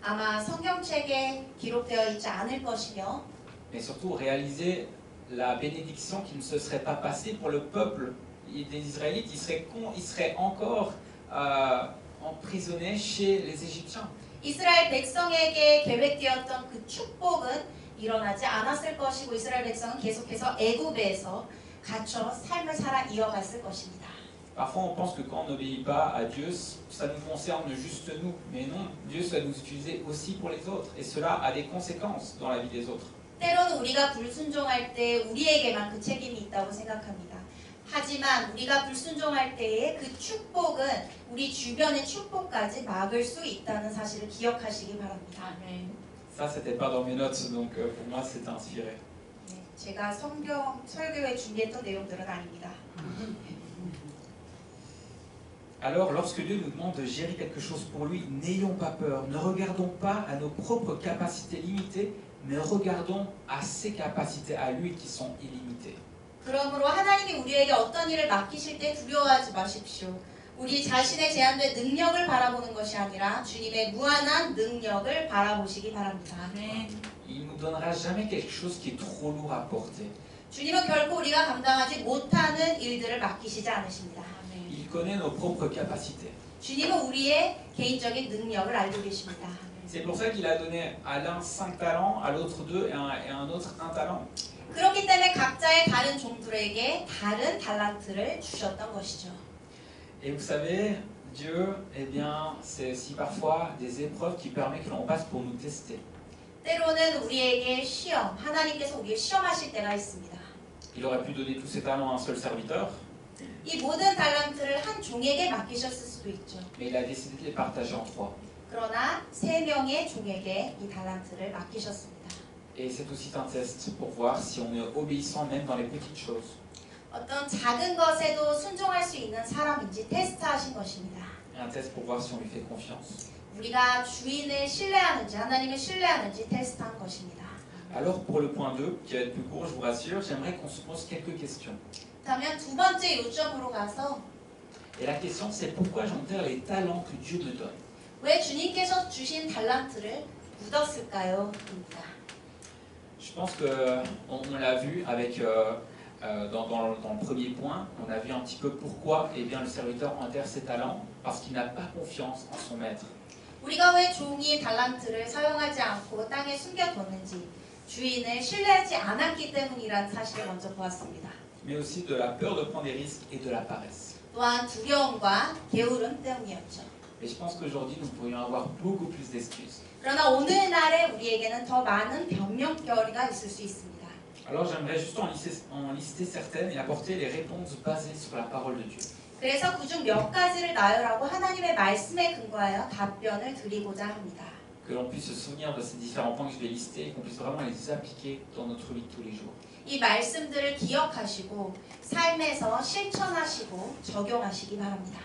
아마 성경책에 기록되어 있지 않을 것이며 mais surtout réaliser la bénédiction qui ne se serait pas passée pour le peuple des Israélites. Ils seraient encore emprisonnés chez les Égyptiens. 이스라엘 백성에게 계획되었던 그 축복은 일어나지 않았을 것이고 이스라엘 백성은 계속해서 애굽에서 갇혀 삶을 살아 이어갔을 것입니다. Parfois on pense que quand on n'obéit pas à Dieu, ça nous concerne juste nous. Mais non, Dieu doit nous utiliser aussi pour les autres. Et cela a des conséquences dans la vie des autres. 때로는 우리가 불순종할 때 우리에게만 그 책임이 있다고 생각합니다. 하지만 우리가 불순종할 때의 그 축복은 우리 주변의 축복까지 막을 수 있다는 사실을 기억하시기 바랍니다. Ça, c'était pas dans mes notes, donc pour moi, c'est inspiré. 네, 제가 성경 설교에 준비했던 내용들은 아닙니다. Alors, lorsque Dieu nous demande de gérer quelque chose pour lui, n'ayons pas peur. Ne regardons pas à nos propres capacités limitées, mais regardons à ses capacités à lui qui sont illimitées. 그러므로 하나님이 우리에게 어떤 일을 맡기실 때 두려워하지 마십시오. 우리 자신의 제한된 능력을 바라보는 것이 아니라 주님의 무한한 능력을 바라보시기 바랍니다. Il ne nous donnera jamais quelque chose qui est trop lourd à porter. 주님은 결코 우리가 감당하지 못하는 일들을 맡기시지 않으십니다. Il connaît nos propres capacités. 주님은 우리의 개인적인 능력을 알고 계십니다. C'est pour ça qu'il a donné à l'un 5 talents, à l'autre 2 et à un autre 1 talent. 그렇기 때문에 각자의 다른 종들에게 다른 달란트를 주셨던 것이죠. Et vous savez, Dieu, eh bien, c'est aussi parfois des épreuves qui permettent que l'on passe pour nous tester. 때로는 우리에게 시험, 하나님께서 우리를 시험하실 때가 있습니다. Il aurait pu donner tous ses talents à un seul serviteur, 이 모든 달란트를 한 종에게 맡기셨을 수도 있죠. mais il a décidé de les partager en 3. 그러나 3명의 종에게 이 달란트를 맡기셨습니다. Et c'est aussi un test pour voir si on est obéissant même dans les petites choses. 어떤 작은 것에도 순종할 수 있는 사람인지 테스트하신 것입니다. Et un test pour voir si on lui fait confiance. 우리가 주인을 신뢰하는지 하나님을 신뢰하는지 테스트한 것입니다. Alors pour le point 2, qui va être plus court, je vous rassure, j'aimerais qu'on se pose quelques questions. 그러면 두 번째 요점으로 가서 Et la question c'est pourquoi j'enterre les talents que Dieu me donne. 왜 주님께서 주신 달란트를 묻었을까요? 입니다. Je pense qu'on l'a vu avec dans le premier point, on a vu un petit peu pourquoi eh bien, le serviteur enterre ses talents, parce qu'il n'a pas confiance en son maître. 우리가 왜 종이 달란트를 사용하지 않고 땅에 숨겨뒀는지 주인을 신뢰하지 않았기 때문이라는 사실을 먼저 보았습니다. Mais aussi de la peur de prendre des risques et de la paresse. 또한 두려움과 게으름 때문이었죠. Et je pense qu'aujourd'hui, nous pourrions avoir beaucoup plus d'excuses. 그러나 오늘날에 우리에게는 더 많은 변명거리가 있을 수 있습니다. Alors j'aimerais juste en lister certaines et apporter les réponses basées sur la parole de Dieu. 그래서 그중 몇 가지를 나열하고 하나님의 말씀에 근거하여 답변을 드리고자 합니다. Que l'on puisse se souvenir de ces différents points que je vais lister et qu'on puisse vraiment les appliquer dans notre vie de tous les jours. 이 말씀들을 기억하시고 삶에서 실천하시고 적용하시기 바랍니다.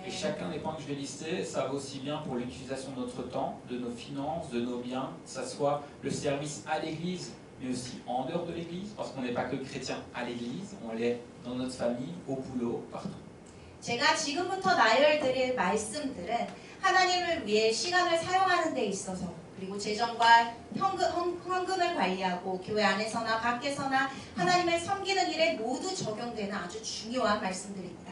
Et chacun des points que je vais lister, ça va aussi bien pour l'utilisation de notre temps, de nos finances, de nos biens, que ça soit le service à l'église, mais aussi en dehors de l'église, parce qu'on n'est pas que chrétien à l'église, on l'est dans notre famille, au boulot, partout. 제가 지금부터 나열드릴 말씀들은 하나님을 위해 시간을 사용하는 데 있어서 그리고 재정과 헌금을 관리하고 교회 안에서나 밖에서나 하나님을 섬기는 일에 모두 적용되는 아주 중요한 말씀들입니다.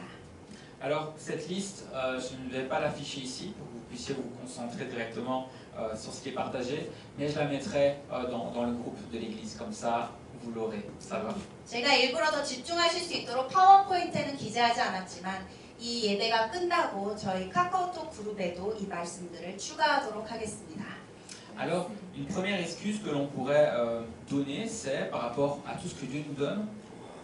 Alors cette liste, je ne vais pas l'afficher ici pour que vous puissiez vous concentrer directement sur ce qui est partagé, mais je la mettrai dans le groupe de l'église, comme ça vous l'aurez, ça va. 제가 일부러 더 집중하실 수 있도록 파워포인트는 기재하지 않았지만 이 예배가 끝나고 저희 카카오톡 그룹에도 이 말씀들을 추가하도록 하겠습니다. Alors, une première excuse que l'on pourrait donner, c'est par rapport à tout ce que Dieu nous donne,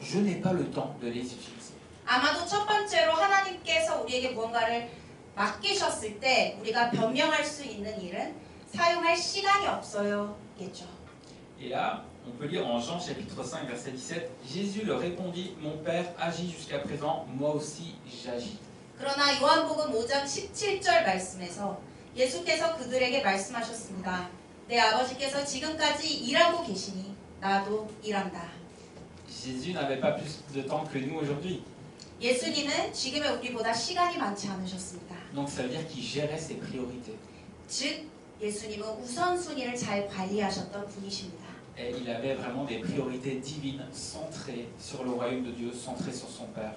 je n'ai pas le temps de les utiliser. 아마도 첫 번째로 하나님께서 우리에게 무언가를 맡기셨을 때 우리가 변명할 수 있는 일은 사용할 시간이 없어요겠죠. Et là, on peut lire en Jean chapitre 5 verset 17, Jésus leur répondit, mon Père agit jusqu'à présent, moi aussi j'agis. 그러나 요한복음 5장 17절 말씀에서 예수께서 그들에게 말씀하셨습니다. 내 아버지께서 지금까지 일하고 계시니 나도 일한다. Jésus n'avait pas plus de temps que nous aujourd'hui. 예수님은 지금의 우리보다 시간이 많지 않으셨습니다. Donc ça veut dire qu'il gérait ses priorités. 즉 예수님은 우선순위를 잘 관리하셨던 분이십니다. Et il avait vraiment des priorités divines centrées sur le royaume de Dieu, centrées sur son Père.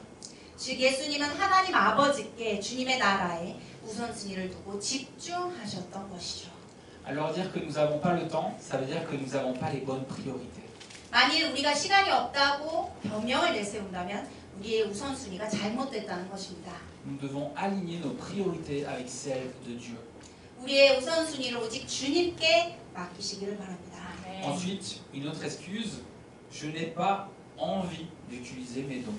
즉 예수님은 하나님 아버지께 주님의 나라에 우선순위를 두고 집중하셨던 것이죠. Alors dire que nous n'avons pas le temps, ça veut dire que nous n'avons pas les bonnes priorités. 만일 우리가 시간이 없다고 변명을 내세운다면 우리의 우선순위가 잘못됐다는 것입니다. Nous devons aligner nos priorités avec celles de Dieu. 우리의 우선순위를 오직 주님께 맡기시기를 바랍니다. Ensuite, une autre excuse, je n'ai pas envie d'utiliser mes dons.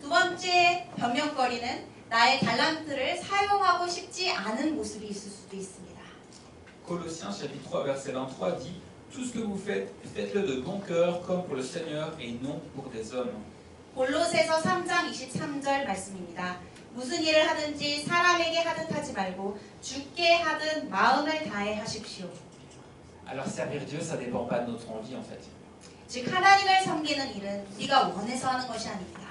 두 번째 변명거리는 나의 달란트를 사용하고 싶지 않은 모습이 있을 수도 있습니다. Colossiens chapitre 3 verset 23 dit tout ce que vous faites, faites-le de bon cœur comme pour le Seigneur et non pour des hommes. 골로새서 3장 23절 말씀입니다. 무슨 일을 하든지 사람에게 하듯 하지 말고 주께 하듯 마음을 다해 하십시오. Alors servir Dieu, ça dépend pas de notre envie en fait. 즉 하나님을 섬기는 일은 우리가 원해서 하는 것이 아닙니다.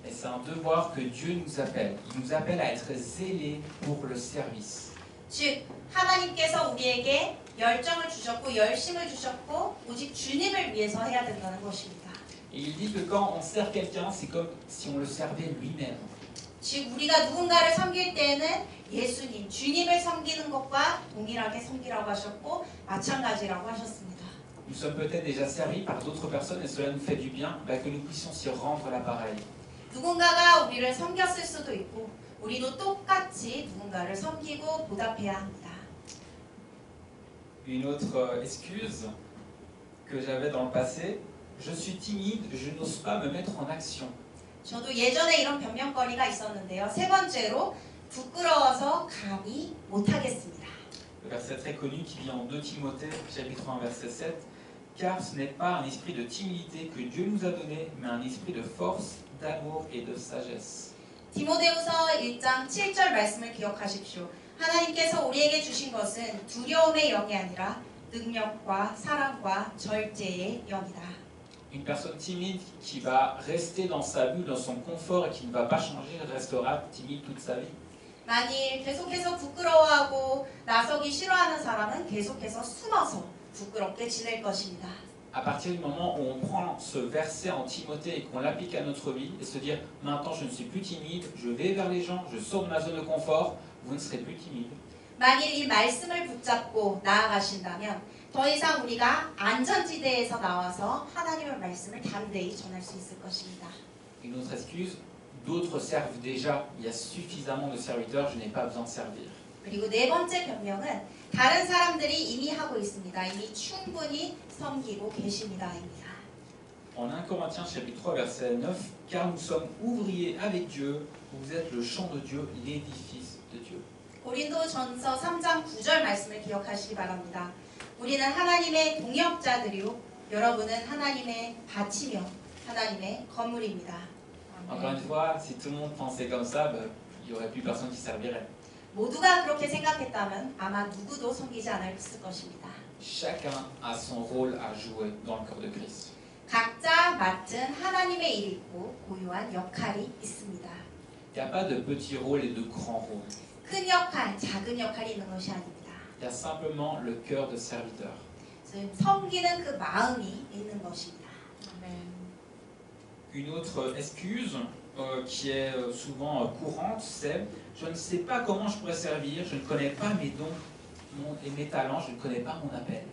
Et c'est un devoir que Dieu nous appelle. Il nous appelle à être zélés pour le service. 즉 하나님께서 우리에게 열정을 주셨고 열심을 주셨고 오직 주님을 위해서 해야 된다는 것입니다. Et il dit que quand on sert quelqu'un, c'est comme si on le servait lui-même. 즉 우리가 누군가를 섬길 때에는 예수님, 주님을 섬기는 것과 동일하게 섬기라고 하셨고 마찬가지라고 하셨습니다. Nous sommes peut-être déjà servis par d'autres personnes et cela nous fait du bien, que nous puissions s'y rendre l'appareil. 누군가가 우리를 섬겼을 수도 있고 우리도 똑같이 누군가를 섬기고 보답해야 합니다. Une autre excuse que j'avais dans le passé, je suis timide, je n'ose pas me mettre en action. 저도 예전에 이런 변명거리가 있었는데요. 세 번째로 부끄러워서 감히 못하겠습니다. Le verset très connu qui vient en 2 Timothée, chapitre 1, verset 7. Car ce n'est pas un esprit de timidité que Dieu nous a donné, mais un esprit de force, d'amour et de sagesse. 디모데후서 1장 7절 말씀을 기억하십시오. 하나님께서 우리에게 주신 것은 두려움의 영이 아니라 능력과 사랑과 절제의 영이다. Une personne timide qui va rester dans sa bulle, dans son confort et qui ne va pas changer, restera timide toute sa vie. 만일 계속해서 부끄러워하고 나서기 싫어하는 사람은 계속해서 숨어서 부끄럽게 지낼 것입니다. à partir du moment où on prend ce verset en Timothée et qu'on l'applique à notre vie et se dire maintenant je ne suis plus timide, je vais vers les gens, je sors de ma zone de confort, vous ne serez plus timide. 만일 이 말씀을 붙잡고 나아가신다면 더 이상 우리가 안전지대에서 나와서 하나님의 말씀을 담대히 전할 수 있을 것입니다. Une autre excuse, d'autres servent déjà, il y a suffisamment de serviteurs, je n'ai pas besoin de servir. 그리고 네 번째 변명은 다른 사람들이 이미 하고 있습니다. 이미 충분히 섬기고 계십니다입니다. En 1 Corinthiens chapitre 3 verset 9, car nous sommes ouvriers avec Dieu, vous êtes le champ de Dieu, l'édifice de Dieu. 고린도전서 3장 9절 말씀을 기억하시기 바랍니다. 우리는 하나님의 동역자들이요 여러분은 하나님의 밭이며 하나님의 건물입니다. Encore une fois, si tout le monde pensait comme ça, il n'y aurait plus personne qui servirait. 모두가 그렇게 생각했다면 아마 누구도 섬기지 않았을 것입니다. Chacun a son rôle à jouer dans le corps de Christ. 각자 맡은 하나님의 일이 있고 고유한 역할이 있습니다. Il n'y a pas de petits rôles et de grands rôles. 큰 역할, 작은 역할이 있는 것이 아닙니다. Il y a simplement le cœur de serviteur. 섬기는 그 마음이 있는 것입니다. Une autre excuse qui est souvent courante, c'est je ne sais pas comment je pourrais servir, je ne connais pas mes dons et mes talents, je ne connais pas mon appel.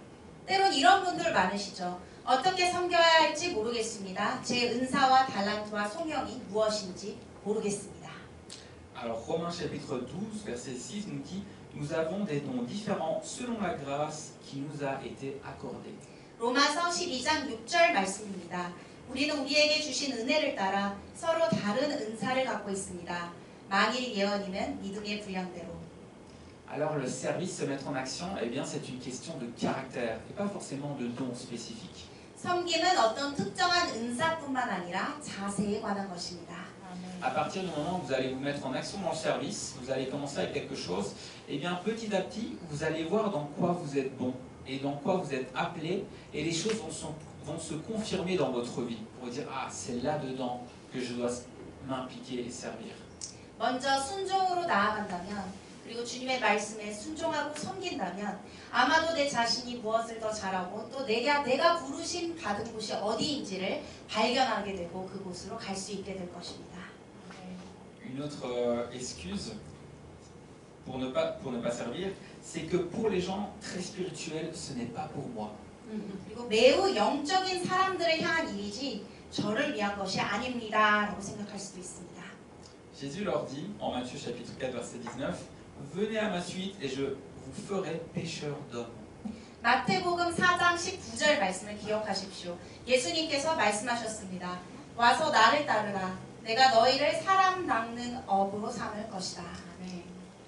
때론 이런 분들 많으시죠. 어떻게 섬겨야 할지 모르겠습니다. 제 은사와 달란트와 소명이 무엇인지 모르겠습니다. Alors Romains chapitre 12 verset 6 nous dit nous avons des dons différents selon la grâce qui nous a été accordée. 로마서 12장 6절 말씀입니다. 우리는 우리에게 주신 은혜를 따라 서로 다른 은사를 갖고 있습니다. 만일 예언이면 믿음의 분량대로. Alors le service, se mettre en action, eh bien c'est une question de caractère et pas forcément de dons spécifiques. 섬김은 어떤 특정한 은사뿐만 아니라 자세에 관한 것입니다. À partir du moment où vous allez vous mettre en action dans le service, vous allez commencer avec quelque chose, et bien petit à petit, vous allez voir dans quoi vous êtes bon et dans quoi vous êtes appelé, et les choses vont se confirmer dans votre vie pour vous dire ah c'est là-dedans que je dois m'impliquer et servir. 먼저 순종으로 나아간다면 그리고 주님의 말씀에 순종하고 섬긴다면 아마도 내 자신이 무엇을 더 잘하고 또 내가 부르심 받은 곳이 어디인지를 발견하게 되고 그곳으로 갈 수 있게 될 것입니다. Une autre excuse pour ne pas servir, c'est que pour les gens très spirituels, ce n'est pas pour moi. 그리고 매우 영적인 사람들을 향한 일이지 저를 위한 것이 아닙니다라고 생각할 수도 있습니다. Jésus leur dit en Matthieu chapitre 4 verset 19, venez à ma suite et je vous ferai pécheurs d'hommes. 마태복음 4장 19절 말씀을 기억하십시오. 예수님께서 말씀하셨습니다. 와서 나를 따르라. 내가 너희를 사람 낚는 업으로 삼을 것이다.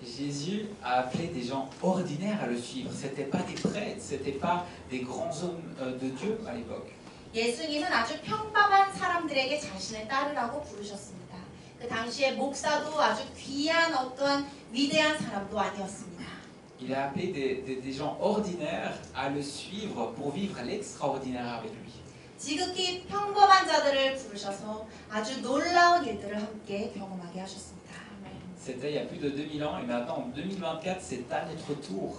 Jésus a appelé des gens ordinaires à le suivre. C'était pas des prêtres, c'était pas des grands hommes de Dieu à l'époque. 예수님은 아주 평범한 사람들에게 자신을 따르라고 부르셨습니다. 그 당시에 목사도 아주 귀한 어떤 위대한 사람도 아니었습니다. Il a appelé des gens ordinaires à le suivre pour vivre l'extraordinaire avec lui. 지극히 평범한 자들을 부르셔서 아주 놀라운 일들을 함께 경험하게 하셨습니다. C'était il y a plus de 2000 ans et maintenant en 2024 c'est à notre tour.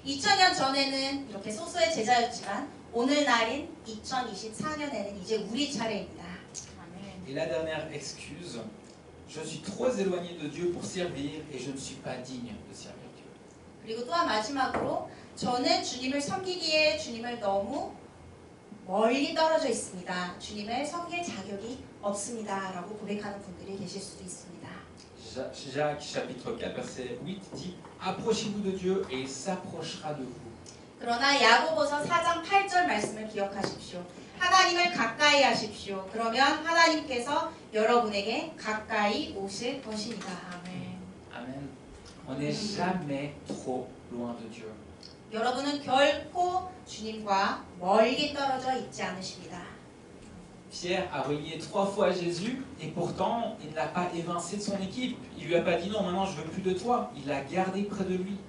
2000년 전에는 이렇게 소수의 제자였지만 오늘날인 2024년에는 이제 우리 차례입니다. Et la dernière excuse, je suis trop éloigné de Dieu pour servir et je ne suis pas digne de servir Dieu. 그리고 또한 마지막으로 저는 주님을 섬기기에 주님을 너무 멀리 떨어져 있습니다. 주님을 섬길 자격이 없습니다라고 고백하는 분들이 계실 수도 있습니다. Jacques chapitre 4 verset 8 dit approchez-vous de Dieu et il s'approchera de vous. 그러나 야고보서 4장 8절 말씀을 기억하십시오. 하나님을 가까이 하십시오. 그러면 하나님께서 여러분에게 가까이 오실 것입니다. 아멘. Amen. On n'est jamais trop loin de Dieu. 여러분은 결코 주님과 멀리 떨어져 있지 않으십니다. Pierre a renié 3 fois Jésus et pourtant il n'a pas évincé de son équipe. Il lui a pas dit non, maintenant je veux plus de toi. Il l'a gardé près de lui.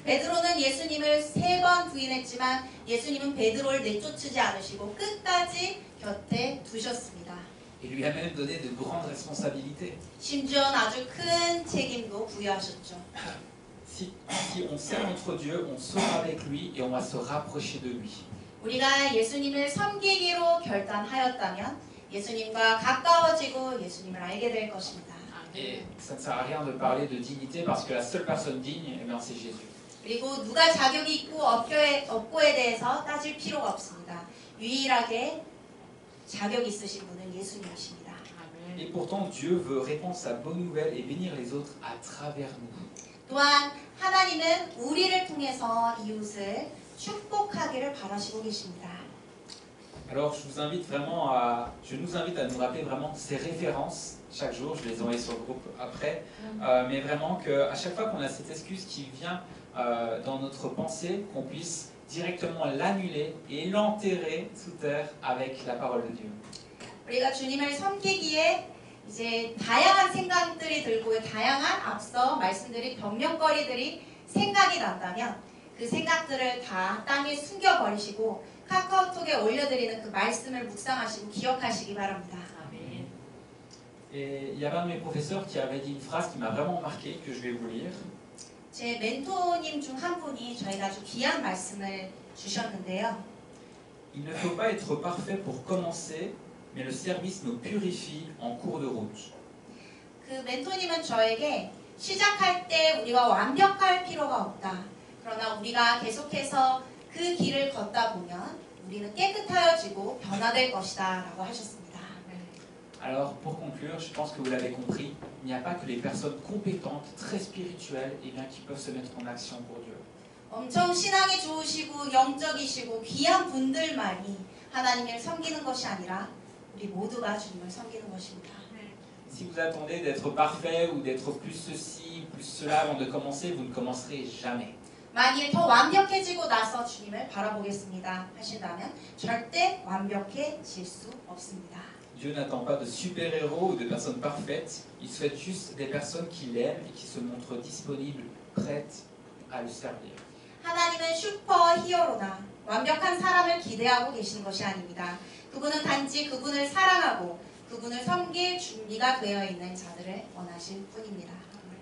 베드로는 예수님을 3번 부인했지만 예수님은 베드로를 내쫓지 않으시고 끝까지 곁에 두셨습니다. Il lui a même donné de grandes responsabilités. 심지어는 아주 큰 책임도 부여하셨죠. Si on sert notre Dieu, on sera avec lui et on va se rapprocher de lui. 우리가 예수님을 섬기기로 결단하였다면 예수님과 가까워지고 예수님을 알게 될 것입니다. Et ça ne sert à rien de parler de dignité parce que la seule personne digne, eh bien, c'est Jésus. 그리고 누가 자격이 있고 없고에 대해서 따질 필요가 없습니다. 유일하게 자격 있으신 분은 예수님이십니다. Et pourtant, Dieu veut répandre sa bonne nouvelle et bénir les autres à travers nous. 또한 하나님은 우리를 통해서 이웃을 축복하기를 바라시고 계십니다. Alors, je nous invite à nous rappeler vraiment ces références chaque jour. Je les envoie sur le groupe après, mais vraiment qu'à chaque fois qu'on a cette excuse qui vient dans notre pensée, qu'on puisse directement l'annuler et l'enterrer sous terre avec la parole de Dieu. 우리가 주님을 섬기기에 이제 다양한 생각들이 들고 다양한 앞서 말씀드린 변명거리들이 생각이 난다면 그 생각들을 다 땅에 숨겨버리시고 카카오톡에 올려드리는 그 말씀을 묵상하시고 기억하시기 바랍니다. Et il y avait un de mes professeurs qui avait dit une phrase qui m'a vraiment marqué, que je vais vous lire. 제 멘토님 중 한 분이 저에게 아주 귀한 말씀을 주셨는데요. Il ne faut pas être parfait pour commencer, mais le service nous purifie en cours de route. 그 멘토님은 저에게 시작할 때 우리가 완벽할 필요가 없다. 그러나 우리가 계속해서 그 길을 걷다 보면 우리는 깨끗하여지고 변화될 것이다 라고 하셨습니다. Alors, pour conclure, je pense que vous l'avez compris, il n'y a pas que les personnes compétentes, très spirituelles, et bien, qui peuvent se mettre en action pour Dieu. 엄청 신앙이 좋으시고 영적이시고 귀한 분들만이 하나님을 섬기는 것이 아니라 우리 모두가 주님을 섬기는 것입니다. Si vous attendez d'être parfait ou d'être plus ceci, plus cela avant de commencer, vous ne commencerez jamais. 만일 더 완벽해지고 나서 주님을 바라보겠습니다 하신다면 절대 완벽해질 수 없습니다. Dieu n'attend pas de super-héros ou de personnes parfaites, il souhaite juste des personnes qui l'aiment et qui se montrent disponibles, prêtes à le servir. 하나님은 슈퍼 히어로나 완벽한 사람을 기대하고 계시는 것이 아닙니다. 그분은 단지 그분을 사랑하고 그분을 섬길 준비가 되어 있는 자들을 원하실 뿐입니다.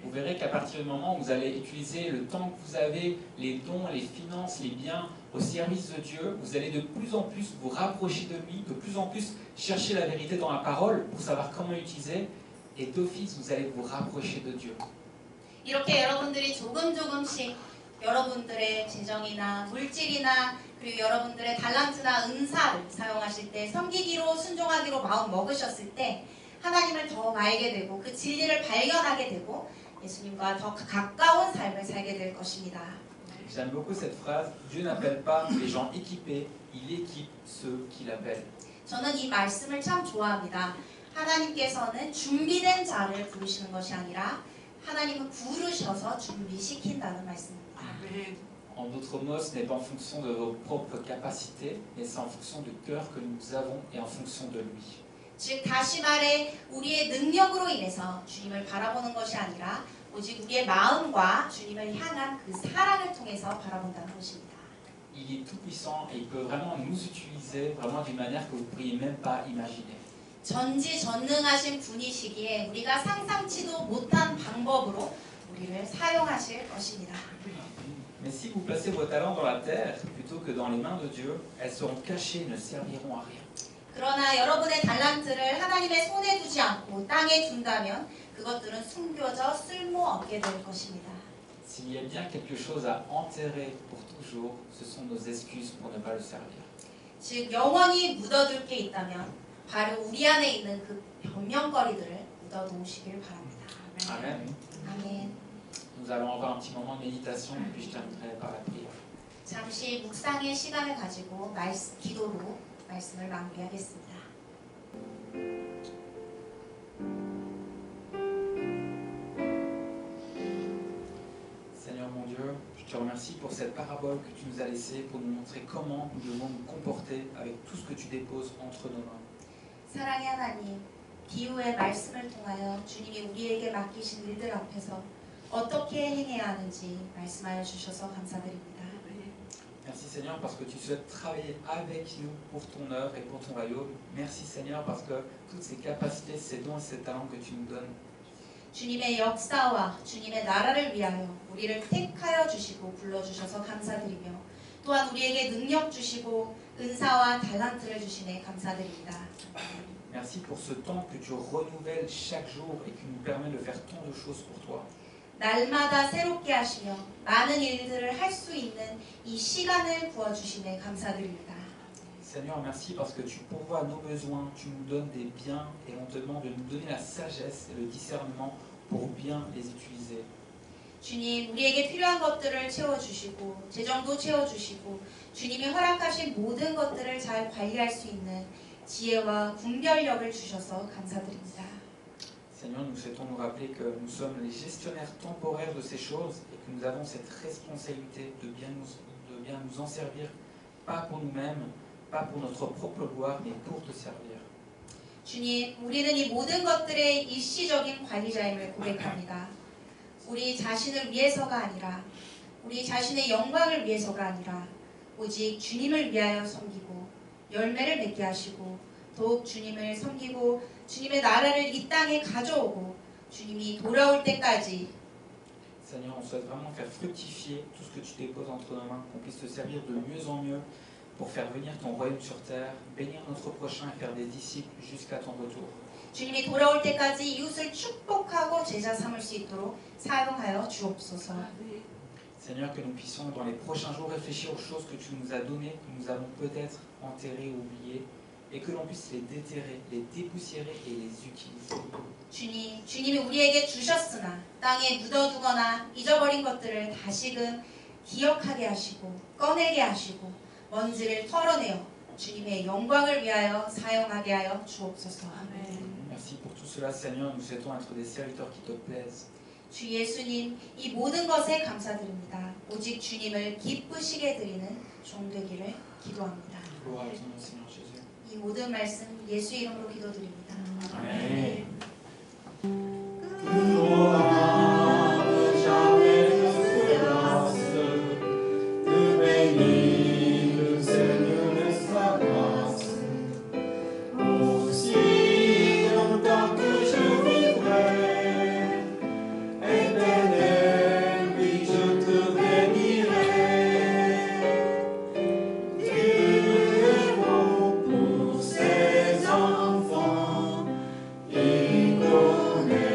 Vous verrez qu'à partir du moment où vous allez utiliser le temps que vous avez, les dons, les finances, les biens au service de Dieu, vous allez de plus en plus vous rapprocher de lui, de plus en plus chercher la vérité dans la parole pour savoir comment l'utiliser, et d'office vous allez vous rapprocher de Dieu. 이렇게 여러분들이 조금씩 여러분들의 재정이나 물질이나 그리고 여러분들의 달란트나 은사를 사용하실 때 섬기기로 순종하기로 마음 먹으셨을 때 하나님을 더 알게 되고 그 진리를 발견하게 되고 예수님과 더 가까운 삶을 살게 될 것입니다. J'aime beaucoup cette phrase, Dieu n'appelle pas les gens équipés, il équipe ceux qu'il appelle. 저는 이 말씀을 참 좋아합니다. 하나님께서는 준비된 자를 부르시는 것이 아니라 하나님은 부르셔서 준비시킨다는 말씀입니다. En d'autres mots, ce n'est pas en fonction de vos propres capacités, mais c'est en fonction du cœur que nous avons et en fonction de lui. 즉 다시 말해 우리의 능력으로 인해서 주님을 바라보는 것이 아니라 오직 우리의 마음과 주님을 향한 그 사랑을 통해서 바라본다는 것입니다. Il est tout puissant et il peut vraiment nous utiliser vraiment d'une manière que vous ne pourriez même pas imaginer. 전지전능하신 분이시기에 우리가 상상치도 못한 방법으로 우리를 사용하실 것입니다. Mais si vous placez vos talents dans la terre plutôt que dans les mains de Dieu, elles seront cachées et ne serviront à rien. 그러나 여러분의 달란트를 하나님의 손에 두지 않고 땅에 둔다면 그것들은 숨겨져 쓸모없게 될 것입니다. S'il y a bien quelque chose à enterrer pour toujours, ce sont nos excuses pour ne pas le servir. 즉 영원히 묻어둘 게 있다면 바로 우리 안에 있는 그 변명거리들을 묻어놓으시길 바랍니다. Amen. 아멘. Nous allons avoir un petit moment de méditation, puis je terminerai par la prière. 잠시 묵상의 시간을 가지고 기도로 말씀을 마무리하겠습니다. Seigneur mon Dieu, je te remercie pour cette parabole que tu nous as laissée pour nous montrer comment nous devons nous comporter avec tout ce que tu déposes entre nos mains. 사랑의 하나님, 비유의 말씀을 통하여 주님이 우리에게 맡기신 일들 앞에서 어떻게 행해야 하는지 말씀하여 주셔서 감사드립니다. Merci Seigneur parce que tu souhaites travailler avec nous pour ton œuvre et pour ton royaume. Merci Seigneur parce que toutes ces capacités, ces dons et ces talents que tu nous donnes, 주님의 역사와 주님의 나라를 위하여 우리를 택하여 주시고 불러주셔서 감사드리며 또한 우리에게 능력 주시고 은사와 달란트를 주시네 감사드립니다. Merci pour ce temps que tu renouvelles chaque jour et qui nous permet de faire tant de choses pour toi. 날마다 새롭게 하시며 많은 일들을 할 수 있는 이 시간을 부어주시네 감사드립니다. Seigneur, merci parce que tu pourvois nos besoins, tu nous donnes des biens et on te demande de nous donner la sagesse et le discernement pour bien les utiliser. 주님, 우리에게 필요한 것들을 채워주시고 재정도 채워주시고 주님이 허락하신 모든 것들을 잘 관리할 수 있는 지혜와 분별력을 주셔서 감사드립니다. Seigneur, nous souhaitons nous rappeler que nous sommes les gestionnaires temporaires de ces choses et que nous avons cette responsabilité de bien nous en servir, pas pour nous-mêmes, pas pour notre propre gloire, mais pour te servir. 주님, 우리는 이 모든 것들의 일시적인 관리자임을 고백합니다. 우리 자신을 위해서가 아니라 우리 자신의 영광을 위해서가 아니라 오직 주님을 위하여 섬기고 열매를 맺게 하시고 더욱 주님을 섬기고 주님의 나라를 이 땅에 가져오고 주님이 돌아올 때까지 Seigneur, on souhaite vraiment faire fructifier tout ce que tu déposes entre nos mains, qu'on puisse te servir de mieux en mieux pour faire venir ton royaume sur terre, bénir notre prochain et faire des disciples jusqu'à ton retour. 주님이 돌아올 때까지 이웃을 축복하고 제자 삼을 수 있도록 사용하여 주옵소서. Seigneur, que nous puissions dans les prochains jours réfléchir aux choses que tu nous as données, que nous avons peut-être enterrées ou oubliées, et que l'on puisse les déterrer, les dépoussiérer et les utiliser. 주님이 우리에게 주셨으나 땅에 묻어두거나 잊어버린 것들을 다시금 기억하게 하시고 꺼내게 하시고 먼지를 털어내어 주님의 영광을 위하여 사용하게 하여 주옵소서. Merci pour tout cela, Seigneur. Nous souhaitons être des serviteurs qui te plaisent. 주 예수님, 이 모든 것에 감사드립니다. 오직 주님을 기쁘시게 드리는 종 되기를 기도합니다. Gloire à ton nom, Seigneur Jésus. 이 모든 말씀 예수 이름으로 기도드립니다. Amen. Pour ses enfants, il connaît.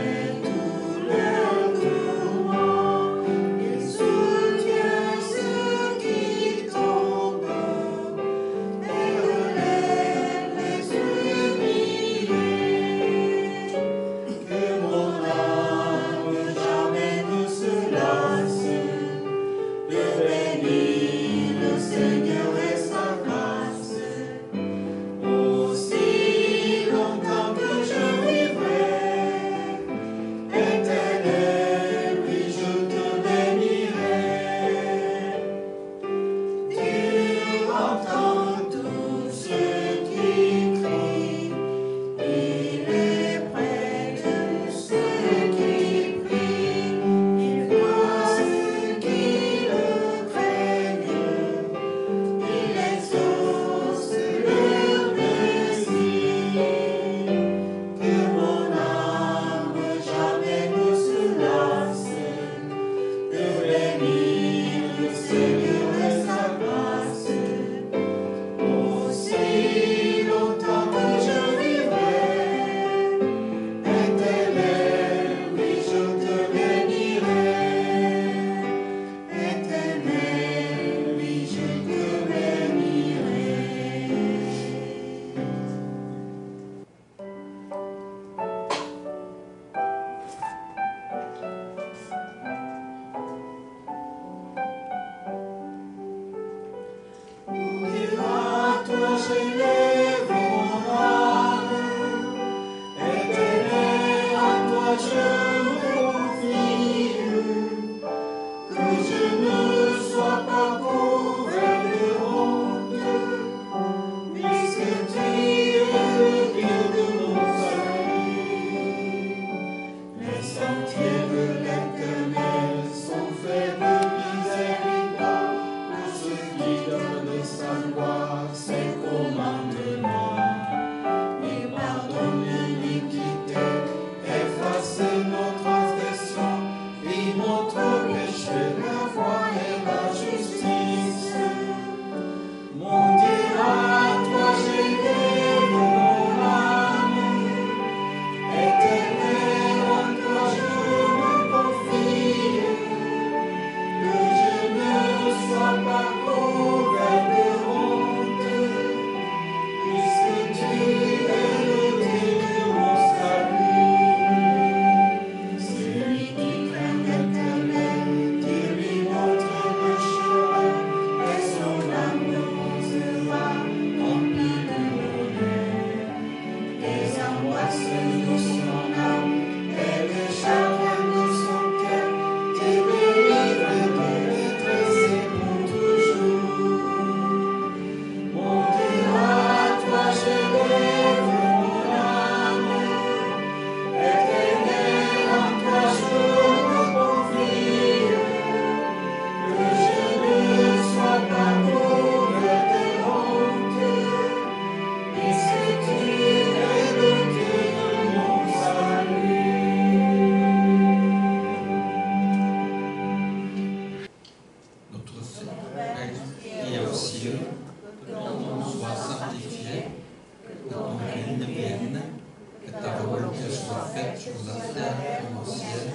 soit faite sur la terre comme au ciel.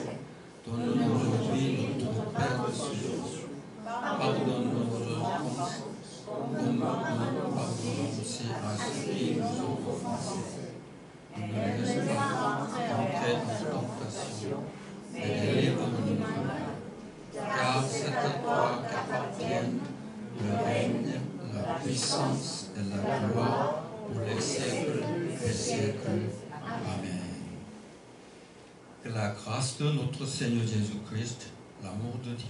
Donne-nous aujourd'hui notre pain quotidien. Pardonne-nous nos offenses, comme nous pardonnons aussi à ceux qui nous ont offensés. Ne nous laisse pas entrer en tentation, mais délivre-nous du mal. Car c'est à toi qu'appartiennent le règne, la puissance et la gloire pour les siècles des siècles. Amen. Que la grâce de notre Seigneur Jésus-Christ, l'amour de Dieu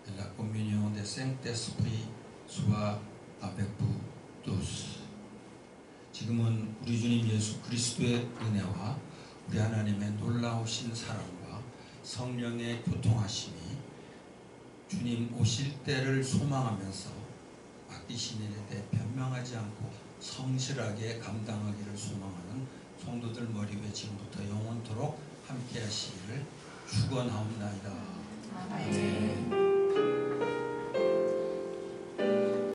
et la communion des Saint-Esprit soit avec vous tous. 지금은 우리 주님 예수 그리스도의 은혜와 우리 하나님의 놀라우신 사랑과 성령의 교통하심이 주님 오실 때를 소망하면서 맡기신 일에 대해 변명하지 않고 성실하게 감당하기를 소망하는 성도들 머리 위에 지금부터 영원토록 함께 하시기를 축원하옵나이다. 아멘.